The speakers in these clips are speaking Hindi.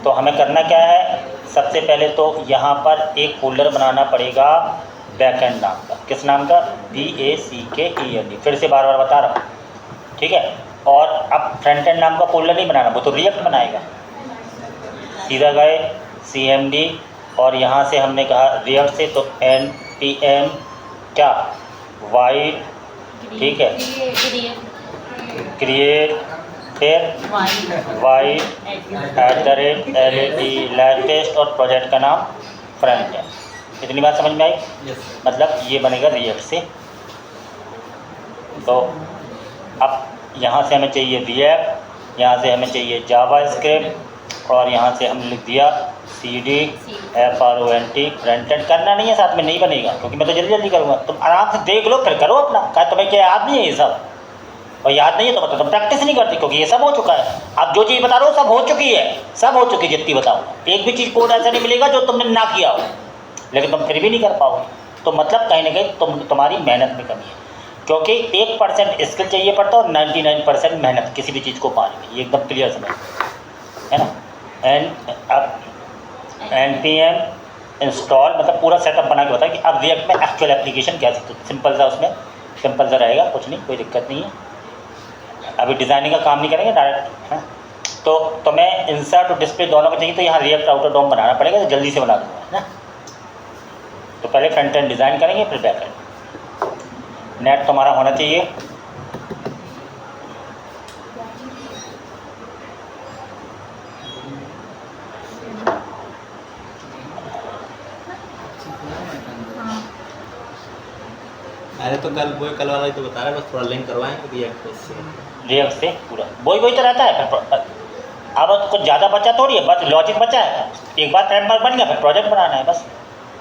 तो हमें करना क्या है, सबसे पहले तो यहाँ पर एक फोल्डर बनाना पड़ेगा बैकएंड नाम का। किस नाम का? BACKEND। फिर से बार बार बता रहा हूँ, ठीक है। और अब फ्रंट एंड नाम का फोल्डर नहीं बनाना, वो तो रिएक्ट बनाएगा। सीधा गए CMD और यहाँ से हमने कहा रिएक्ट से, तो NPM क्या वाइड, ठीक है, क्रिएट, फिर वाइड @LED लेटेस्ट और प्रोजेक्ट का नाम फ्रंट है। इतनी बात समझ में आई? मतलब ये बनेगा रिएक्ट से। तो अब यहाँ से हमें चाहिए रिएक्ट, यहाँ से हमें चाहिए जावास्क्रिप्ट और यहाँ से हमने लिख दिया CD FRONT। फ्रंट एंड करना नहीं है, साथ में नहीं बनेगा क्योंकि मैं तो जल्दी जल्दी करूँगा। तुम आराम से देख लो फिर करो अपना। क्या तुम्हें क्या याद नहीं है ये सब? और याद नहीं है तो मतलब तुम प्रैक्टिस नहीं करती, क्योंकि ये सब हो चुका है। अब जो चीज़ बता रहा हूँ सब हो चुकी है, सब हो चुकी है जितनी बताऊँगा। एक भी चीज़ कोड ऐसा नहीं मिलेगा जो तुमने ना किया हो, लेकिन तुम फिर भी नहीं कर पाओगे। तो मतलब कहीं ना कहीं तुम्हारी मेहनत में कमी है, क्योंकि 1% स्किल चाहिए पड़ता है और 99% मेहनत किसी भी चीज़ को पाने में। ये एकदम क्लियर समझ है ना। अब NPM इंस्टॉल मतलब पूरा सेटअप बना के बताया कि अब रिएक्ट में एक्चुअल एप्लीकेशन कैसे, तो सिंपल सा, उसमें सिंपल सा रहेगा, कुछ नहीं, कोई दिक्कत नहीं है। अभी डिज़ाइनिंग का काम नहीं करेंगे, डायरेक्ट है। तो तुम्हें इंसर्ट और डिस्प्ले दोनों में चाहिए, तो यहाँ रिएक्ट आउटर डॉम बनाना पड़ेगा, तो जल्दी से बना दूँगा, है ना। तो पहले फ्रंट एंड डिज़ाइन करेंगे, फिर बैक एंड। नेट तुम्हारा होना चाहिए। अरे तो कल वाला ही तो बता रहा है, बस थोड़ा लिंक करवाएंगे रिएक्ट से पूरा वही तो रहता है। फिर अब कुछ ज़्यादा बचा थोड़ी है, बस लॉजिक बचा है। एक बार फ्रेमवर्क बन गया, फिर प्रोजेक्ट बनाना है बस।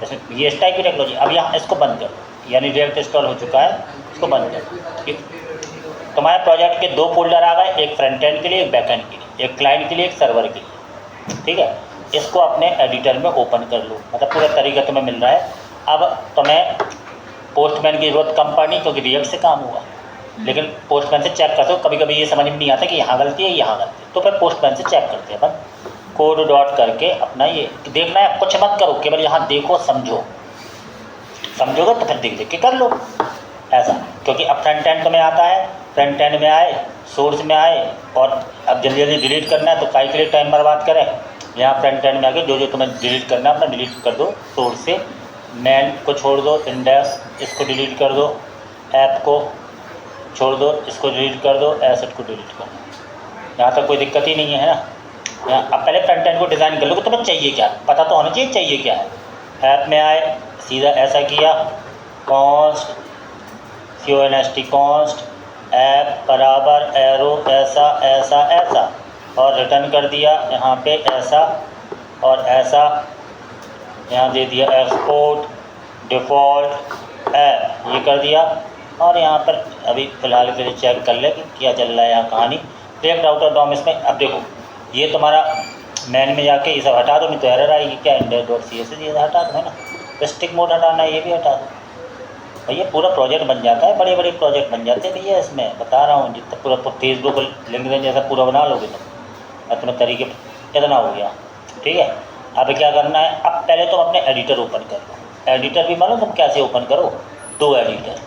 जैसे ये इस टाइप की टेक्नोलॉजी। अब यहाँ इसको बंद कर, यानी रिएक्ट इंस्टॉल हो चुका है, इसको बंद कर। तुम्हारे प्रोजेक्ट के 2 फोल्डर आ गए, एक फ्रंट एंड के लिए, एक बैक एंड के लिए, एक क्लाइंट के लिए, एक सर्वर के लिए, ठीक है। इसको अपने एडिटर में ओपन कर लो, मतलब पूरा तरीका तुम्हें मिल रहा है। अब तुम्हें पोस्टमैन की ज़रूरत कम पड़नी, क्योंकि रिएक्ट से काम हुआ। लेकिन पोस्टमैन से चेक कर दो, कभी कभी ये समझ में नहीं आता कि यहाँ गलती है यहाँ गलती है, तो फिर पोस्टमैन से चेक करते हैं अपन। कोड डॉट करके अपना ये देखना है, कुछ मत करो, केवल यहाँ देखो समझो। समझोगे तो फिर देख देख के कर लो ऐसा। क्योंकि अब फ्रंट एंड तुम्हें आता है, फ्रंट एंड में आए, सोर्स में आए, और अब जल्दी जल्दी डिलीट करना है, तो काहे के लिए टाइम बर्बाद करें। यहाँ फ्रंट एंड में आके जो जो तुम्हें डिलीट करना है अपना डिलीट कर दो। सोर्स से मैन को छोड़ दो, इंडेक्स इसको डिलीट कर दो, ऐप को छोड़ दो, इसको डिलीट कर दो, एसेट को डिलीट कर दो। यहाँ तक कोई दिक्कत ही नहीं है ना। यहाँ अब पहले फ्रंट एंड को डिज़ाइन कर लो कि तुम्हें चाहिए क्या, पता तो होना चाहिए चाहिए क्या है। ऐप में आए, सीधा ऐसा किया, कॉन्स्ट CONST कॉन्स्ट ऐप बराबर एरो ऐसा ऐसा ऐसा, और रिटर्न कर दिया यहाँ पे ऐसा और ऐसा। यहाँ दे दिया एक्सपोर्ट डिफ़ॉल्ट ऐप, ये कर दिया। और यहाँ पर अभी फ़िलहाल के लिए चेक कर ले कि क्या चल रहा है यहाँ कहानी। रिएक्ट आउटर डॉम इसमें। अब देखो ये तुम्हारा मैन में जाके ये सब हटा दो, नहीं तो एरर आएगी। क्या index.css ये हटा दो, है ना। स्टिक मोड हटाना है, ये भी हटा दो भैया। पूरा प्रोजेक्ट बन जाता है, बड़े बड़े प्रोजेक्ट बन जाते हैं भैया। इसमें बता रहा हूँ, जितना पूरा तो फेसबुक लिंक्डइन जैसा पूरा बना लोगे तुम, अपने तरीके कितना हो गया, ठीक है। अब क्या करना है, अब पहले तुम अपने एडिटर ओपन कर लो। एडिटर भी मालूम तुम कैसे ओपन करो, 2 एडिटर,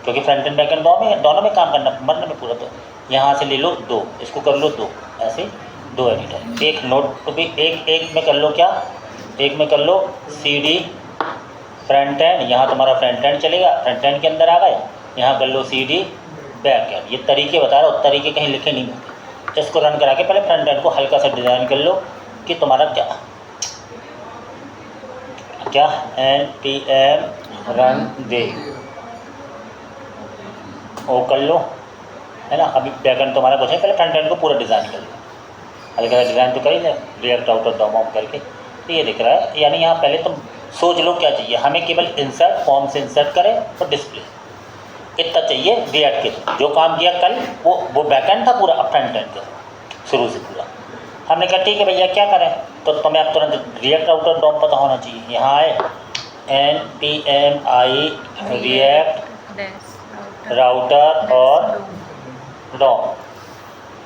क्योंकि फ्रंट एंड बैक एंड दोनों में काम करना मरने में पूरा। तो यहाँ से ले लो 2, इसको कर लो 2, ऐसे 2 एडिटर। एक नोट तो भी एक में कर लो, क्या एक में कर लो CD फ्रंट एंड। यहाँ तुम्हारा फ्रंट एंड चलेगा, फ्रंट एंड के अंदर आ गए, यहाँ कर लो CD बैक एंड। ये तरीके बता रहा हूँ, तरीके कहीं लिखे नहीं मिलते। इसको रन करा के पहले फ्रंट एंड को हल्का सा डिज़ाइन कर लो कि तुम्हारा क्या NPM रन दे, वो कर लो, है ना। अभी बैक एंड तुम्हारा कुछ है, पहले फ्रंट एंड को पूरा डिज़ाइन कर लो। हल्का सा डिज़ाइन तो कर ही ले, रिएक्ट आउटर डॉम ऑफ करके। तो ये दिख रहा है, यानी यहाँ पहले तुम सोच लो क्या चाहिए हमें। केवल इंसर्ट, फॉर्म से इंसर्ट करें और डिस्प्ले, इतना चाहिए रिएक्ट के। जो काम किया कल वो बैक एंड था पूरा, अब फ्रंट एंड का शुरू से पूरा। हमने कहा ठीक है भैया क्या करें, तो तुम्हें अब तुरंत रिएक्ट आउटर डॉम पता होना चाहिए। यहाँ आए NPMI रिएक्ट राउटर और डॉम,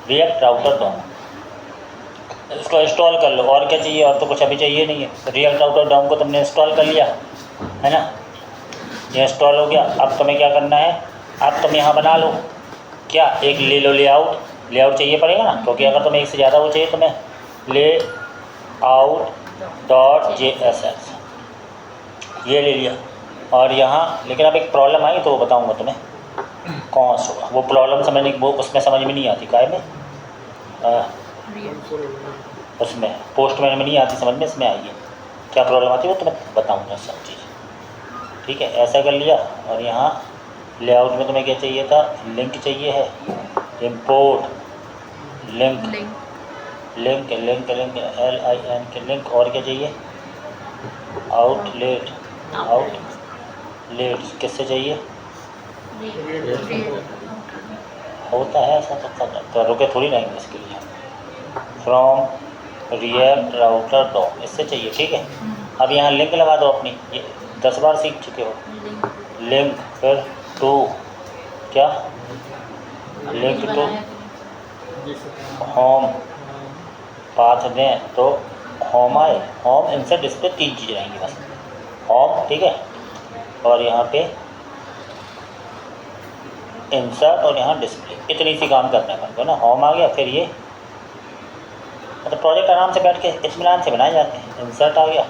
रिएक्ट राउटर डॉम। इसको इंस्टॉल कर लो। और क्या चाहिए? और तो कुछ अभी चाहिए नहीं है। रियल राउटर डाउन को तुमने इंस्टॉल कर लिया है ना, ये इंस्टॉल हो गया। अब तुम्हें क्या करना है, अब तुम यहाँ बना लो क्या, एक ले लो लेआउट। लेआउट चाहिए पड़ेगा ना, क्योंकि अगर तुम्हें एक से ज़्यादा वो चाहिए तुम्हें ले आउट .js ये ले लिया। और यहाँ लेकिन अब एक प्रॉब्लम आई तो वो बताऊँगा तुम्हें कौन सा। वो प्रॉब्लम समझने की वो उसमें समझ में नहीं आती, काय में उसमें पोस्टमैन में नहीं आती समझ में, इसमें आई है क्या प्रॉब्लम आती है वो तुम्हें बताऊँगा सब चीज़। ठीक है, ऐसा कर लिया। और यहाँ लेआउट में तुम्हें क्या चाहिए था, लिंक चाहिए है, import link link link link LIN के लिंक। और क्या चाहिए, आउटलेट आउटलेट किससे चाहिए, होता है ऐसा तो रुके थोड़ी रहेंगे इसके लिए। फ्रॉम रिएक्ट राउटर डॉ इससे चाहिए। ठीक है, अब यहाँ लिंक लगा दो अपनी, ये 10 बार सीख चुके हो। लिंक फिर टू क्या, लिंक टू होम पाथ दें तो होम आए, होम इंसर्ट डिस्प्ले 3 चीज़ें रहेंगी बस, होम ठीक है, और यहाँ पे इंसर्ट और यहाँ डिस्प्ले, इतनी सी काम करना है अपन को ना। होम आ गया, फिर ये मतलब प्रोजेक्ट आराम से बैठ के इत्मीनान से बनाए जाते हैं। इंसर्ट आ गया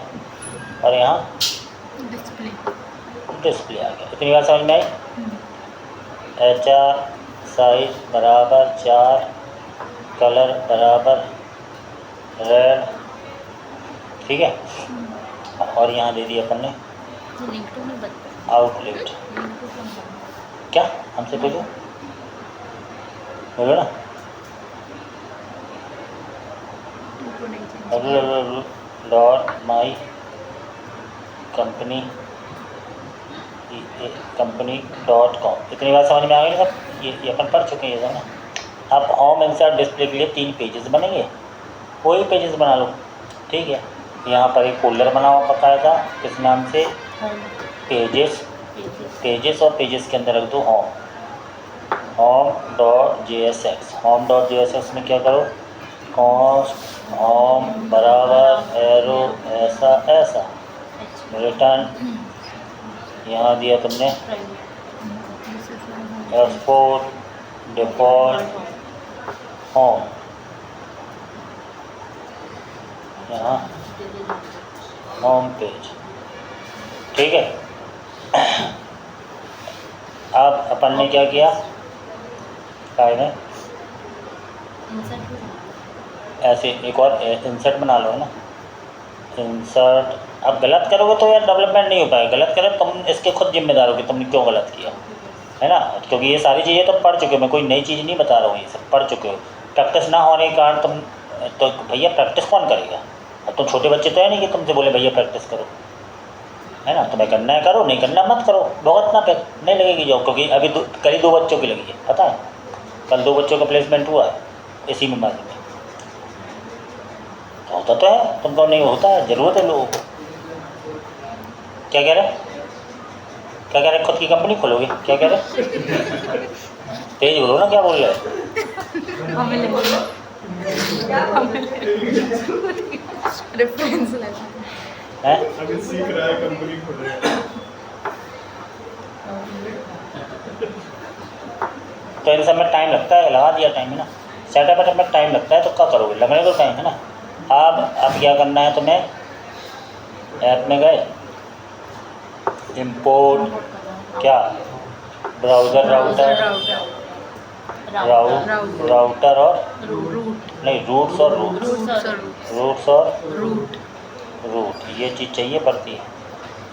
और यहाँ डिस्प्ले आ गया। इतनी बात समझ में आई। HR साइज बराबर 4, कलर बराबर रेड, ठीक है। और यहाँ दे दिया अपन ने आउटलेट, क्या हमसे पूछो, बोलो ना, .my company.com। इतनी बात समझ में आ गई ना सब, ये अपन पढ़ चुके हैं ये सब ना। अब होम इंसर्ट डिस्प्ले के लिए 3 पेजेस बनेंगे, वही पेजेस बना लो। ठीक है, यहाँ पर एक फोल्डर बना हुआ पकाया था, किस नाम से, पेजेस और पेजेस के अंदर रख दो home.jsx। home.jsx में क्या करो, कॉस्ट होम बराबर एरो ऐसा ऐसा, रिटर्न यहाँ दिया तुमने एक्सपोर्ट डिफ़ॉल्ट होम, यहाँ होम पेज। ठीक है, अब अपन ने क्या किया, काय में ऐसे एक और इंसर्ट बना लो है ना, इंसर्ट। अब गलत करोगे तो यार डेवलपमेंट नहीं हो पाएगा, गलत करो तुम इसके खुद जिम्मेदार हो कि तुमने क्यों गलत किया है ना, क्योंकि ये सारी चीज़ें तुम पढ़ चुके हो, मैं कोई नई चीज़ नहीं बता रहा हूँ, ये सब पढ़ चुके हो। प्रैक्टिस ना होने के कारण तुम तो भैया प्रैक्टिस कौन करेगा, अब तुम छोटे बच्चे तो है नहीं कि तुमसे बोले भैया प्रैक्टिस करो, है ना। तुम्हें करना है करो, नहीं करना मत करो, भुगतना पे नहीं लगेगी जॉब। क्योंकि अभी कल ही 2 बच्चों की लगी है, पता है, कल 2 बच्चों का प्लेसमेंट हुआ है इसी में में। होता तो है, तुमको नहीं होता है, ज़रूरत है लोगों को। क्या कह रहे, क्या कह रहे, खुद की कंपनी खोलोगे, क्या कह रहे, तेज बोलो ना, क्या बोल रहे रेफरेंस हैं, अगर सीख रहा है कंपनी खोल रहा है। तो इन सब में टाइम लगता है, लगा दिया टाइम है ना, सेटअप वेटअप में टाइम लगता है, तो क्या करोगे, लगने को टाइम है ना। अब क्या करना है तुम्हें, ऐप में गए, इंपोर्ट क्या, ब्राउज़र राउटर राउटर और नहीं रूट्स और रूट ये चीज़ चाहिए पड़ती है।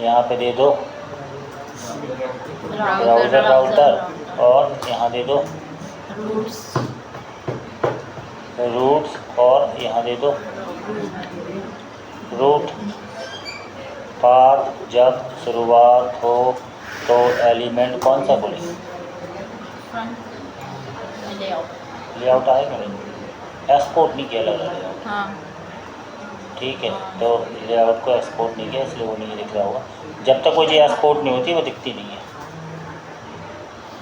यहाँ पे दे दो ब्राउज़र राउटर और यहाँ दे दो रूट्स और यहाँ दे दो रूट। पाथ जब शुरुआत हो तो एलिमेंट कौन सा खोलें, लेआउट आएगा नहीं, एक्सपोर्ट नहीं किया लग रहा लेआउट। हाँ ठीक है, तो लेआउट को एक्सपोर्ट नहीं किया इसलिए वो नहीं दिख रहा होगा। जब तक वो चीज़ एक्सपोर्ट नहीं होती वो दिखती नहीं है।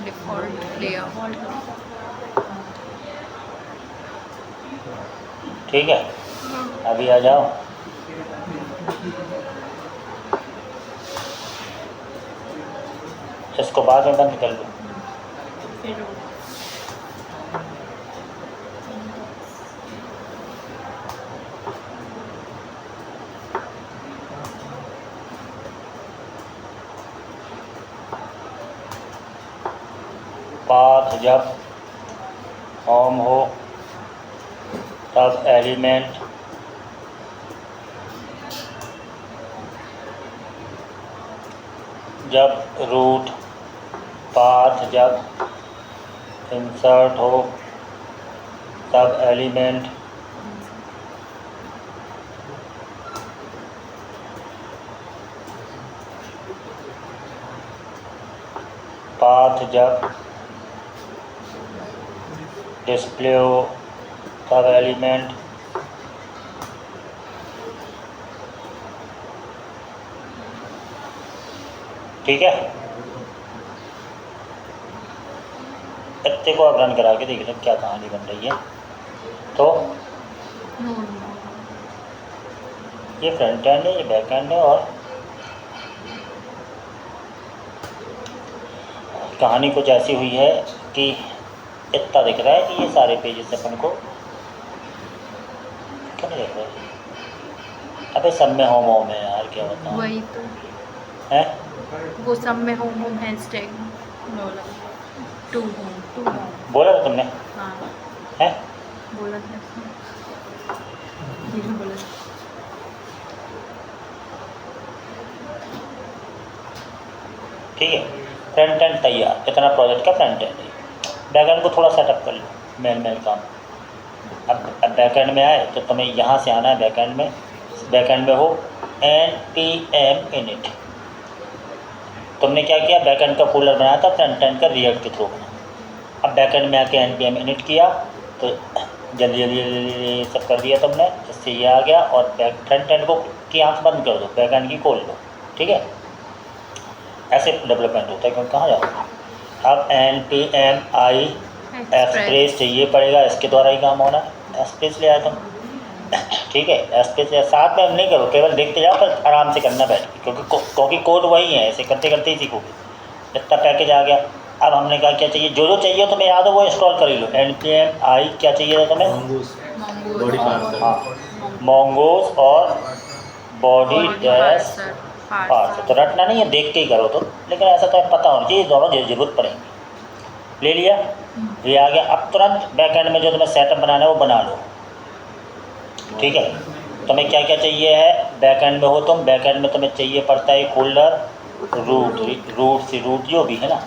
Default layout. ठीक है, अभी आ जाओ। इसको बाद में बंद कर लो। फिर पाथ जब होम हो तब एलिमेंट जब रूट पाथ जब इंसर्ट हो तब एलिमेंट पाथ जब डिस्प्ले हो तब एलिमेंट ठीक है। इतने को अब रन करा के देख लो क्या कहानी बन रही है। तो ये फ्रंट एंड है, ये बैक एंड है, और कहानी कुछ ऐसी हुई है कि इतना दिख रहा है कि ये सारे पेजेस अपन को क्या नहीं दिख रहा। अबे सब में होम होम है यार, क्या बताऊँ। वही तो है वो सब में होम होम हैशटैग बोला टू होम बोला था तुमने। हाँ है बोला था उसने। ये बोला था। ठीक है, फ्रंट एंड तैयार, इतना प्रोजेक्ट का फ्रंट एंड है। बैक एंड को थोड़ा सेटअप कर लो, मेन काम। अब बैक एंड में आए तो तुम्हें यहाँ से आना है बैक एंड में। बैक एंड में हो npm init। तुमने क्या किया, बैक एंड का फोल्डर बनाया था फ्रंट एंड का रिएक्ट के थ्रू बना। अब बैक एंड में आके npm init किया तो जल्दी जल्दी जल्दी सब कर दिया तुमने, इससे ये आ गया। और बैक फ्रंट एंड को की आँख बंद कर दो, बैक एंड की खोल लो। ठीक है, ऐसे डेवलपमेंट होता है। क्योंकि कहाँ जाओ। अब npm i एक्सप्रेस चाहिए पड़ेगा, इसके द्वारा ही काम होना है। एक्सप्रेस ले आया तुम। ठीक है, एक्सप्रेस साथ में हम नहीं करो, केवल देखते जाओ, पर आराम से करना बैठ के, क्योंकि कोड वही है, ऐसे करते करते ही सीखोगे। इतना पैकेज आ गया। अब हमने कहा क्या चाहिए, जो चाहिए तुम्हें याद हो वो इंस्टॉल कर ही लो। npm i क्या चाहिए था तुम्हें। बॉडी पार्ट हाँ, मोंगोज और बॉडी डैश पार्ट्स। तो रटना नहीं है, देख के ही करो तो, लेकिन ऐसा तो पता होना चाहिए, दोनों ज़रूरत पड़ेंगी। ले लिया, ये आ गया। अब तुरंत बैक एंड में जो तुम्हें सेटअप बनाना है वो बना लो। ठीक है, तुम्हें क्या क्या चाहिए है, बैक एंड में हो तुम, बैक एंड में तुम्हें चाहिए पड़ता है फोल्डर रूट जो भी है ना,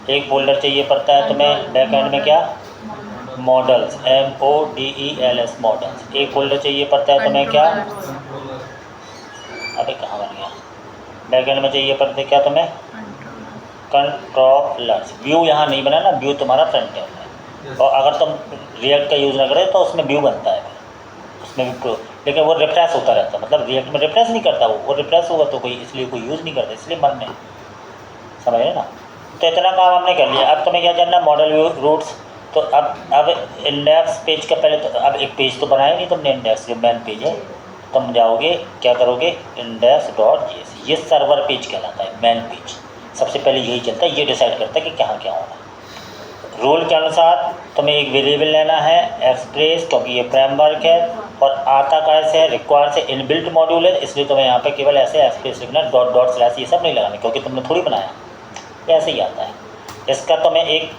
एक फोल्डर चाहिए पड़ता है तुम्हें बैक एंड में, क्या मॉडल्स MODELS मॉडल्स। एक फोल्डर चाहिए पड़ता है तुम्हें क्या, अबे कहाँ बन गया, बैक एंड में चाहिए पड़ते क्या तुम्हें कंट्रोलर्स। व्यू यहाँ नहीं बना ना, व्यू तुम्हारा फ्रंट एंड है। और अगर तुम रिएक्ट का यूज़ ना करें तो उसमें व्यू बनता है, उसमें भी लेकिन वो रिफ्रेश होता रहता है। मतलब रिएक्ट में रिफ्रेश नहीं करता, वो रिफ्रेश होगा तो कोई इसलिए कोई यूज़ नहीं करता, इसलिए मन नहीं, समझ रहे ना। तो इतना काम हमने कर लिया। अब तुम्हें क्या करना, मॉडल व्यू रूट्स। तो अब इंडेक्स पेज का पहले तो अब एक पेज तो बनाया नहीं तुमने, इंडेक्स जो मेन पेज है। तुम जाओगे क्या करोगे, index.js, ये सर्वर पेज कहलाता है, मेन पेज। सबसे पहले यही चलता है, ये डिसाइड करता है कि कहाँ क्या होना है। रूल के अनुसार तुम्हें एक वेरिएबल लेना है एक्सप्रेस, क्योंकि ये फ्रेमवर्क है। और आता कैसे है, रिक्वायर से इनबिल्ट मॉड्यूल है, इसलिए तुम्हें यहाँ पे केवल ऐसे एक्सप्रेस लिखना, डॉट / ये सब नहीं लगाना, क्योंकि तुमने थोड़ी बनाया, ऐसे ही आता है। इसका तुम्हें एक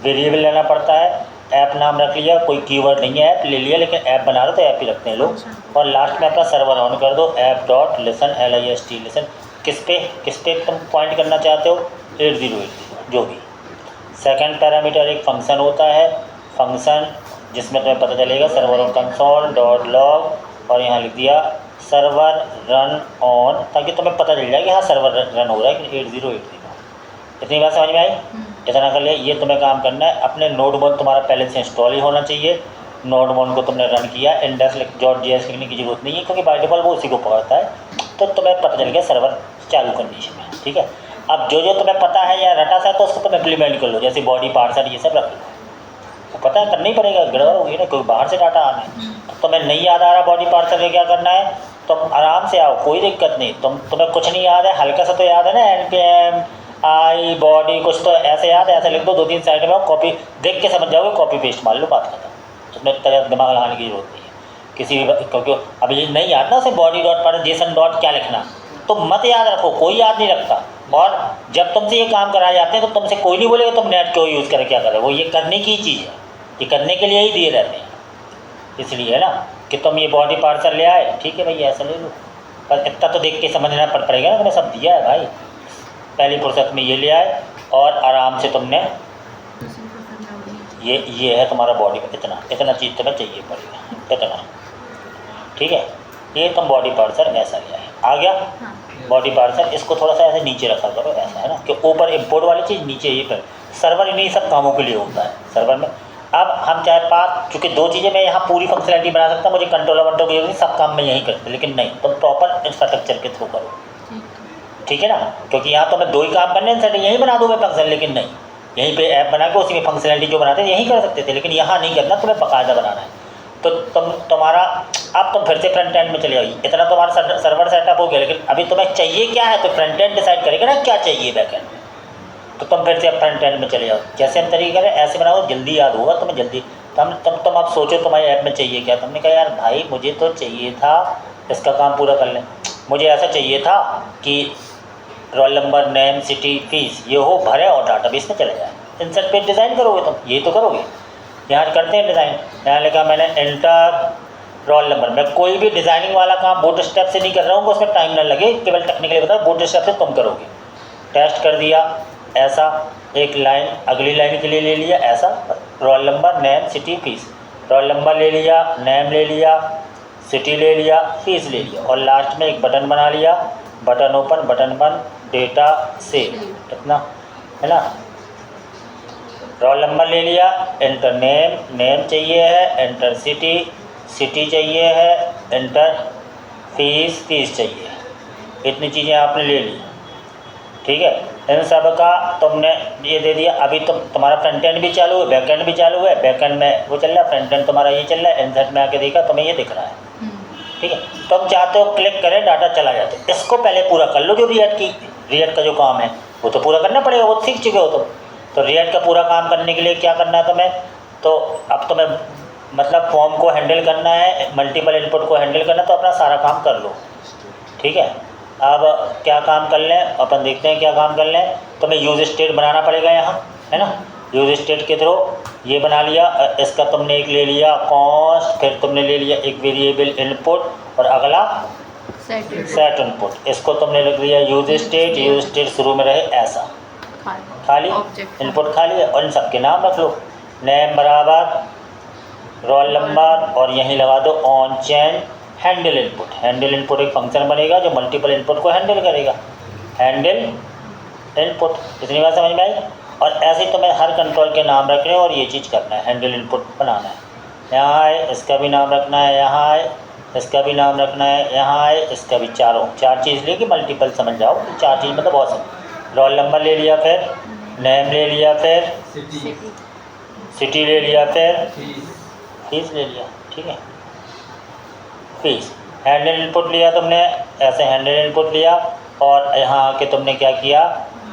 वेरिएबल लेना पड़ता है। ऐप नाम रख लिया, कोई कीवर्ड नहीं है, ऐप ले लिया, लेकिन ऐप बना रहे तो ऐप ही रखते हैं लोग। और लास्ट में अपना सर्वर ऑन कर दो, app.listen list। किस पे तुम पॉइंट करना चाहते हो, 8080 जो भी। सेकंड पैरामीटर एक फंक्शन होता है, फंक्शन जिसमें तुम्हें पता चलेगा सर्वर ऑन console.log, और यहाँ लिख दिया सर्वर रन ऑन, ताकि तुम्हें पता चल जाए कि हाँ सर्वर रन हो रहा है कि 8080। इतनी बात समझ में आई। इतना कर लिया। ये तुम्हें काम करना है, अपने नोडमोन तुम्हारा पहले से इंस्टॉल ही होना चाहिए। नोडमोन को तुमने रन किया, index.js लिखने की जरूरत नहीं है, क्योंकि बाय डिफ़ॉल्ट वो उसी को पकड़ता है। तो तुम्हें पता चल गया सर्वर चालू कंडीशन में। ठीक है, अब जो तुम्हें पता है या रटा सा, तो उसको तुम इम्प्लीमेंट कर लो, जैसे बॉडी पार्ट्स ये सब रख लो। तो पता है करना ही पड़ेगा, गड़बड़ होगी ना, क्योंकि बाहर से डाटा आना है। तो तुम्हें नहीं याद आ रहा बॉडी पार्ट से क्या करना है, तुम आराम से आओ, कोई दिक्कत नहीं। तुम्हें कुछ नहीं याद है, हल्का सा तो याद है ना, NPM आई बॉडी कुछ तो ऐसे याद है, ऐसे लिख दो 2-3 साइड में, कॉपी देख के समझ जाओगे, कॉपी पेस्ट मार लो, बात खत्म। उसमें तरह दिमाग लगाने की जरूरत नहीं है किसी भी, क्योंकि अब ये नहीं याद ना उसे बॉडी डॉट पर जेसन डॉट क्या लिखना, तो मत याद रखो, कोई याद नहीं रखता। और जब तुमसे ये काम कराए जाते हैं तो तुमसे कोई नहीं बोलेगा तुम नेट क्यों यूज़ करें, क्या करें, वो ये करने की चीज़ है, ये करने के लिए ही दिए रहते हैं। इसलिए है ना कि तुम ये बॉडी पार्सल ले आए, ठीक है भैया ऐसा ले लो, पर इतना तो देख के समझना पड़ेगा ना, तुम्हें सब दिया है भाई, पहली फुर्सत में ये ले आए और आराम से तुमने ये है तुम्हारा बॉडी में, इतना चीज़ तुम्हें चाहिए पड़ेगा, इतना, ठीक है। ये तुम बॉडी पार्सल ऐसा लिया है, आ गया बॉडी पार्सल। इसको थोड़ा सा ऐसे नीचे रखा करो, ऐसा है ना कि ऊपर इंपोर्ट वाली चीज़, नीचे ये पर सर्वर इन्हीं सब कामों के लिए होता है सर्वर में। अब हम चाहे पास, चूँकि 2 चीज़ें मैं यहाँ पूरी फंक्शनलिटी बना सकता हूँ, मुझे कंट्रोलर वंट्रोल की सब काम मैं यहीं करता, लेकिन नहीं, तुम प्रॉपर इंफ्रास्ट्रक्चर के थ्रू करो, ठीक है ना, क्योंकि यहाँ तो मैं 2 ही काम करने हैं, सेटिंग यहीं बना दूँ मैं फंक्शन, लेकिन नहीं, यहीं पे ऐप बना के उसी में फंक्शनलिटी जो बनाते हैं यहीं कर सकते थे, लेकिन यहाँ नहीं करना, तुम्हें बाकायदा बनाना है। तो तुम्हारा अब तुम फिर से फ्रंट एंड में चले जाओगे, इतना तुम्हारा सर्वर सेटअप हो गया, लेकिन अभी तुम्हें चाहिए क्या है, तो फ्रंट एंड डिसाइड करेगा ना क्या चाहिए बैक एंड में, तो तुम फिर से फ्रंट एंड में चले जाओ। जैसे हम तरीके करें ऐसे बनाओ, जल्दी याद होगा तुम्हें, जल्दी। तुम अब सोचो तुम्हारे ऐप में चाहिए क्या, तुमने कहा यार भाई मुझे तो चाहिए था इसका काम पूरा कर लें, मुझे ऐसा चाहिए था कि role number, name, city, fees ये हो, भरे और डाटाबेस में चले जाए। इंसर्ट पेज डिज़ाइन करोगे तुम, ये तो करोगे, यहाँ करते हैं डिज़ाइन, यहाँ लिखा मैंने एंटर रोल नंबर। मैं कोई भी डिज़ाइनिंग वाला काम बूट स्टेप से नहीं कर रहा हूँ, उसमें टाइम ना लगे, केवल टेक्निकली बताओ, बूट स्टेप से तुम करोगे। टेस्ट कर दिया ऐसा, एक लाइन अगली लाइन के लिए ले लिया ऐसा, role number, name, city, fees, roll number ले लिया, नेम ले लिया, सिटी ले लिया, फीस ले लिया, और लास्ट में एक बटन बना लिया, बटन ओपन, बटन बंद, डेटा सेव, इतना है ना। रोल नंबर ले लिया, एंटर नेम, नेम चाहिए है, एंटर सिटी, सिटी चाहिए है, एंटर फीस, फीस चाहिए, इतनी चीज़ें आपने ले ली, ठीक है। इन सब का तुमने ये दे दिया। अभी तुम्हारा फ्रंट एंड भी चालू है, बैक एंड भी चालू है, बैक एंड में वो चल रहा है, फ्रंट एंड तुम्हारा ये चल रहा है, इंसर्ट में आके देखा तुम्हें ये दिख रहा है, ठीक है। तुम चाहते हो क्लिक करें डाटा चला जाता है, इसको पहले पूरा कर लो, जो रिएक्ट का जो काम है वो तो पूरा करना पड़ेगा, वो सीख चुके हो तुम। तो रिएक्ट का पूरा काम करने के लिए क्या करना है तुम्हें, तो अब तुम्हें मतलब फॉर्म को हैंडल करना है, मल्टीपल इनपुट को हैंडल करना, तो अपना सारा काम कर लो, ठीक है। अब क्या काम कर लें, अपन देखते हैं क्या काम कर लें। तुम्हें यूज स्टेट बनाना पड़ेगा यहाँ, है ना, यूज स्टेट के थ्रू ये बना लिया। इसका तुमने एक ले लिया कॉस्ट, फिर तुमने ले लिया एक वेरिएबल इनपुट, और अगला सेट इनपुट, इसको तुमने लिख दिया यूज स्टेट। यूज स्टेट शुरू में रहे ऐसा खाली, इनपुट खाली है, और इन सबके नाम रख लो, नेम बराबर रोल नंबर, और यहीं लगा दो on change handle input. Handle input एक फंक्शन बनेगा जो मल्टीपल इनपुट को हैंडल करेगा, हैंडल इनपुट। इतनी बात समझ में आई। और ऐसे ही तुम्हें हर कंट्रोल के नाम रखने हैं और ये चीज़ करना है, हैंडल इनपुट बनाना है। यहाँ आए इसका भी नाम रखना है, यहाँ आए इसका भी नाम रखना है, यहाँ आए इसका भी, चार चीज़ लेके मल्टीपल समझ जाओ, 4 चीज़ मतलब बहुत समझ। रोल नंबर ले लिया, फिर नेम ले लिया, फिर सिटी ले लिया, फिर फीस ले लिया, ठीक है। फीस हैंडल इनपुट लिया तुमने, ऐसे हैंडल इनपुट लिया, और यहाँ आके तुमने क्या किया,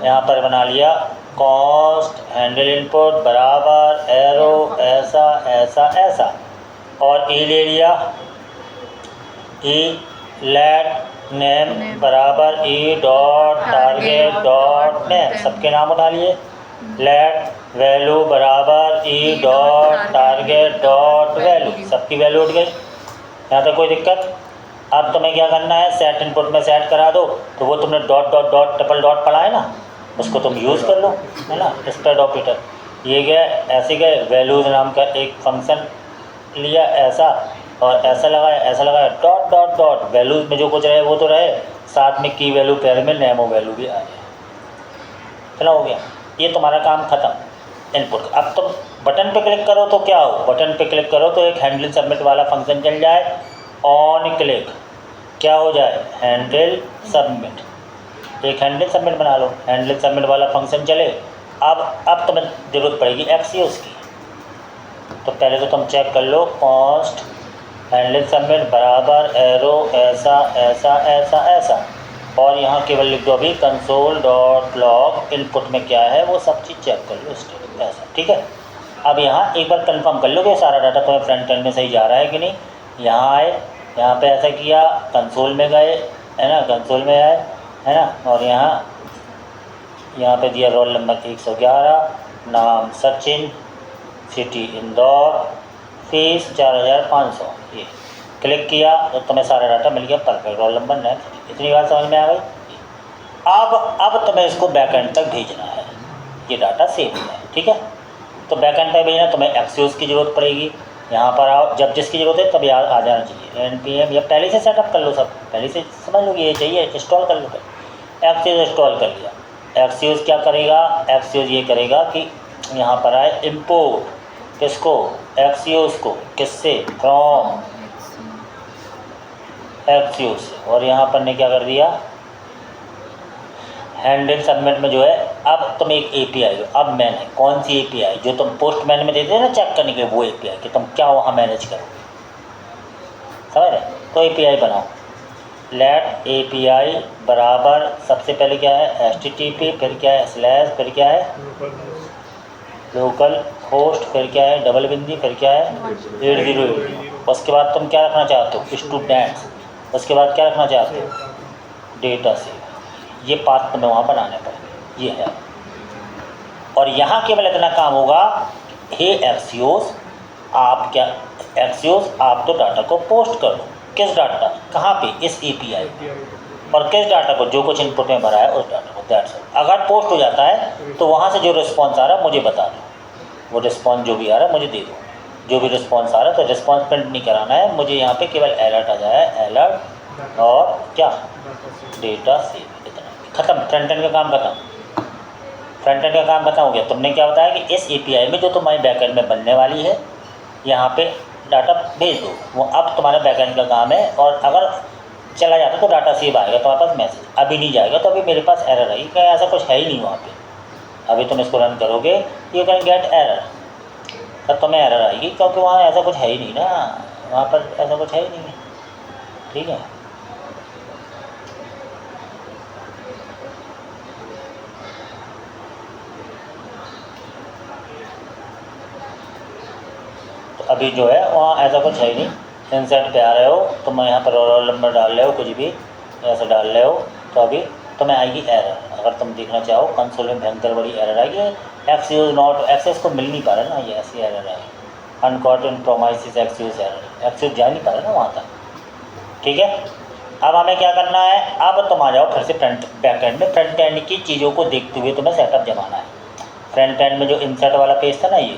यहाँ पर बना लिया कॉस्ट हैंडल इनपुट बराबर एरो ऐसा ऐसा ऐसा, और ई ले लिया, ई लेट नेम बराबर E dot target dot name, सबके नाम उठा लिए। लेट वैल्यू बराबर E dot target dot value, सबकी वैल्यू उठ गई। यहाँ तक कोई दिक्कत। अब तुम्हें क्या करना है, सेट इनपुट में सेट करा दो, तो वो तुमने dot dot dot triple dot पढ़ा है ना, उसको तुम यूज़ कर लो, है ना, स्प्रेड ऑपरेटर। ये गए ऐसे गए, वैल्यूज़ नाम का एक फंक्शन लिया ऐसा, और ऐसा लगाया डॉट डॉट डॉट, वैल्यूज़ में जो कुछ रहे वो तो रहे, साथ में की वैल्यू पेयर में नेमो वैल्यू भी आ जाए। चलो हो गया, ये तुम्हारा काम ख़त्म इनपुट। अब तुम बटन पे क्लिक करो तो क्या हो, बटन पे क्लिक करो तो एक हैंडल सबमिट वाला फंक्शन चल जाए, ऑन क्लिक क्या हो जाए, हैंडल सबमिट। एक हैंडल सबमिट बना लो, हैंडल सबमिट वाला फंक्शन चले। अब तुम्हें ज़रूरत पड़ेगी एक्सियोस की, तो पहले तो तुम चेक कर लो, कॉस्ट हैंडल सबमिट बराबर एरो ऐसा ऐसा ऐसा ऐसा, और यहाँ केवल लिख दो अभी कंसोल डॉट लॉग इनपुट में क्या है वो सब चीज़ चेक कर लो स्टेट ऐसा, ठीक है। अब यहाँ एक बार कंफर्म कर लो कि सारा डाटा तुम्हें फ्रंट एंड में सही जा रहा है कि नहीं। यहाँ आए, यहाँ पे ऐसा किया, कंसोल में गए, है ना, कंसोल में आए, है ना, और यहाँ पे दिया रोल नंबर 111, नाम सचिन, सिटी इंदौर, फीस 4500, ये क्लिक किया तो तुम्हें सारा डाटा मिल गया, परफेक्ट, रोल नंबर नेम, इतनी बात समझ में आ गई। अब तुम्हें इसको बैकएंड तक भेजना है, ये डाटा सेव है, ठीक है। तो बैकएंड तक भेजना, तुम्हें एक्सियोस की ज़रूरत पड़ेगी। यहाँ पर आओ, जब जिसकी ज़रूरत है तब याद आ जाना चाहिए npm, या पहले से सेटअप कर लो, सब पहले से समझ लो कि ये चाहिए, इंस्टॉल कर लो। एक्सियोस इंस्टॉल कर लिया, एक्सियोस क्या करेगा, एक्सियोस ये करेगा कि यहाँ पर आए इम्पोर्ट किसको, एक्सियोस को, किससे, फ्रॉम एक्सियोस, और यहाँ पर ने क्या कर दिया, हैंडल सबमिट में जो है, अब तुम एक API लो। अब मैंने कौन सी API, जो तुम पोस्ट मैन में देते हैं ना चेक करने के लिए, वो API कि तुम क्या वहाँ मैनेज करो, समझ रहे। तो API बनाओ, लेट API बराबर, सबसे पहले क्या है HTTP, फिर क्या है स्लैश, फिर क्या है लोकल होस्ट, फिर क्या है डबल बिंदी, फिर क्या है 8080। उसके बाद तुम क्या रखना चाहते हो, स्टूडेंट्स, उसके बाद क्या रखना चाहते हो, डेटा से, ये पाथ तुम्हें वहाँ बनाने पड़ेंगे, ये है। और यहाँ केवल इतना काम होगा, हे एक्सियोस आप क्या, एक्सियोस आप तो डाटा को पोस्ट कर दो, किस डाटा, कहाँ पे, इस API, और किस डाटा को, जो कुछ इनपुट में भरा है उस डाटा को, दैट्स इट। अगर पोस्ट हो जाता है तो वहाँ से जो रिस्पॉन्स आ रहा है मुझे बता दो, वो रिस्पॉन्स जो भी आ रहा है मुझे दे दो, जो भी रिस्पॉन्स आ रहा है। तो रिस्पॉन्स प्रिंट नहीं कराना है मुझे, यहाँ पे केवल अलर्ट आ जाए, अलर्ट और क्या, डेटा सेव, खत्म, फ्रंट एंड का काम खत्म, फ्रंट एंड का काम खत्म हो गया। तुमने क्या बताया कि इस API में जो तुम्हारे बैकएंड में बनने वाली है, यहाँ पे डाटा भेज दो, वो अब तुम्हारा बैकएंड का काम है। और अगर चला जाता तो डाटा सेव आएगा तुम्हारे पास मैसेज, अभी नहीं जाएगा तो अभी मेरे पास एरर आई कि ऐसा कुछ है ही नहीं वहाँ पे। अभी तुम इसको रन करोगे, यू कैन गेट एरर, तब तुम्हें एरर आएगी, क्योंकि वहाँ ऐसा कुछ है ही नहीं ना, वहाँ पर ऐसा कुछ है ही नहीं है, ठीक है। अभी जो है वहाँ ऐसा कुछ है ही नहीं, इंसर्ट पे आ रहे हो तुम, यहाँ पर रोल नंबर डाल रहे हो, कुछ भी ऐसा डाल रहे हो, तो अभी तुम्हें आएगी एरर। अगर तुम देखना चाहो कंसोल में भयंकर बड़ी एरर आएगी, एक्सियोस नॉट, एक्सेस को मिल नहीं पा रहा ना, ये ऐसी एरर है, अनकॉट इन प्रोमाइसिस एक्सियोस एरर, एक्सियोस जा नहीं पा रहा ना वहाँ तक, ठीक है। अब हमें क्या करना है, अब तुम आ जाओ फिर से फ्रंट बैकएंड में, फ्रंट एंड की चीज़ों को देखते हुए तुम्हें सेटअप जमाना है। फ्रंट एंड में जो इंसर्ट वाला पेज था ना, ये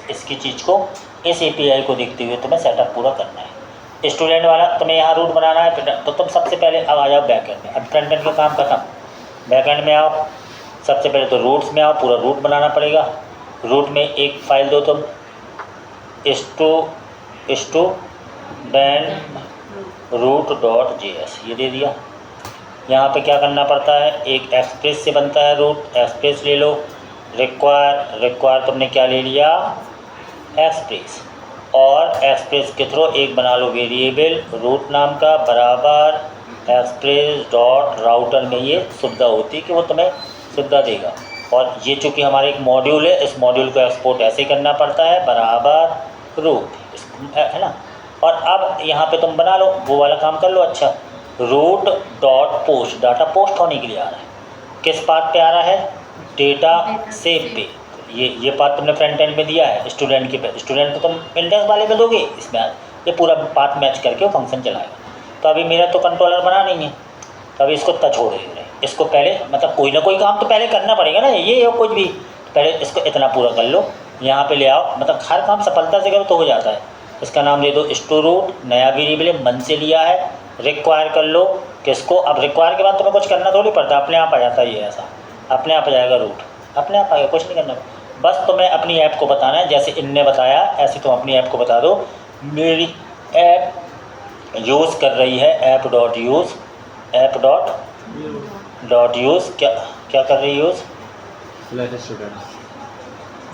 इसकी चीज़ को, इस API को देखते हुए तुम्हें सेटअप पूरा करना है। स्टूडेंट वाला तुम्हें यहाँ रूट बनाना है, तो तुम सबसे पहले अब आ जाओ बैकएंड में। अब फ्रंट एंड का काम खत्म, बैकएंड में आओ, सबसे पहले तो रूट्स में आओ, पूरा रूट बनाना पड़ेगा। रूट में एक फ़ाइल दो तुम, student.root.js, ये दे दिया। यहाँ पे क्या करना पड़ता है, एक एक्सप्रेस से बनता है रूट, एक्सप्रेस ले लो। रिक्वायर तुमने क्या ले लिया, एक्सप्रेस, और एक्सप्रेस के थ्रू एक बना लो वेरिएबल रूट नाम का, बराबर एक्सप्रेस डॉट राउटर में ये सुविधा होती है कि वो तुम्हें सुविधा देगा। और ये चूँकि हमारे एक मॉड्यूल है, इस मॉड्यूल को एक्सपोर्ट ऐसे करना पड़ता है, बराबर रूट, है ना। और अब यहाँ पे तुम बना लो, वो वाला काम कर लो। अच्छा, root dot post, data post होने के लिए आ रहा है, किस पाथ पे आ रहा है, डेटा सेव पे। ये पाथ तुमने फ्रंट एंड में दिया है स्टूडेंट के पे, स्टूडेंट को तुम इंडेक्स वाले में दोगे, इसमें ये पूरा पाथ मैच करके वो फंक्शन चलाएगा। तो अभी मेरा तो कंट्रोलर बना नहीं है, तो अभी इसको टच हो रही है, इसको पहले मतलब कोई ना कोई काम तो पहले करना पड़ेगा ना, ये कुछ भी पहले इसको इतना पूरा कर लो, यहाँ पे ले आओ, मतलब हर काम सफलता से करो तो हो जाता है। इसका नाम दे दो स्टोरूट, नया वेरिएबल मन से लिया है। रिक्वायर कर लो किसको, अब रिक्वायर के बाद तुम्हें कुछ करना थोड़ी पड़ता, अपने आप आ जाता है, ये ऐसा अपने आप आ जाएगा रूट, अपने आप आएगा, कुछ नहीं करना। बस तुम्हें अपनी ऐप को बताना है, जैसे इनने बताया ऐसे तुम अपनी ऐप को बता दो, मेरी ऐप यूज़ कर रही है ऐप डॉट यूज़, क्या कर रही है यूज़,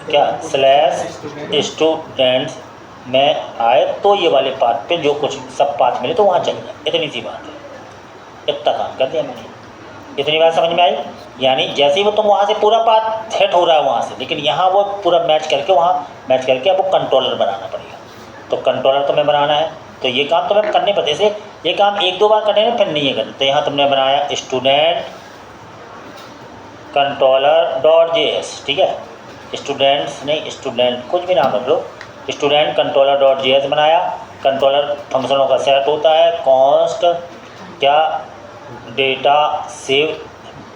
क्या स्लैश स्टूडेंट्स में आए तो ये वाले पाथ पे जो कुछ सब पाथ मिले तो वहाँ चले जाए, इतनी सी बात है। इतना काम कर दिया मैंने, इतनी बात समझ में आई। यानी जैसे ही वो तुम वहाँ से पूरा पाथ सेट हो रहा है वहाँ से, लेकिन यहाँ वो पूरा मैच करके वहाँ मैच करके अब वो कंट्रोलर बनाना पड़ेगा। तो कंट्रोलर तुम्हें बनाना है तो ये काम तुम्हें करने पड़ते, जैसे ये काम एक दो बार करने ना फिर नहीं है करना। तो यहाँ तुमने बनाया स्टूडेंट कंट्रोलर डॉट JS, ठीक है, स्टूडेंट्स नहीं स्टूडेंट कुछ भी नाम रख लो, स्टूडेंट कंट्रोलर डॉट JS बनाया। कंट्रोलर फंक्शनों का सेट होता है, कॉन्स्ट क्या डेटा सेव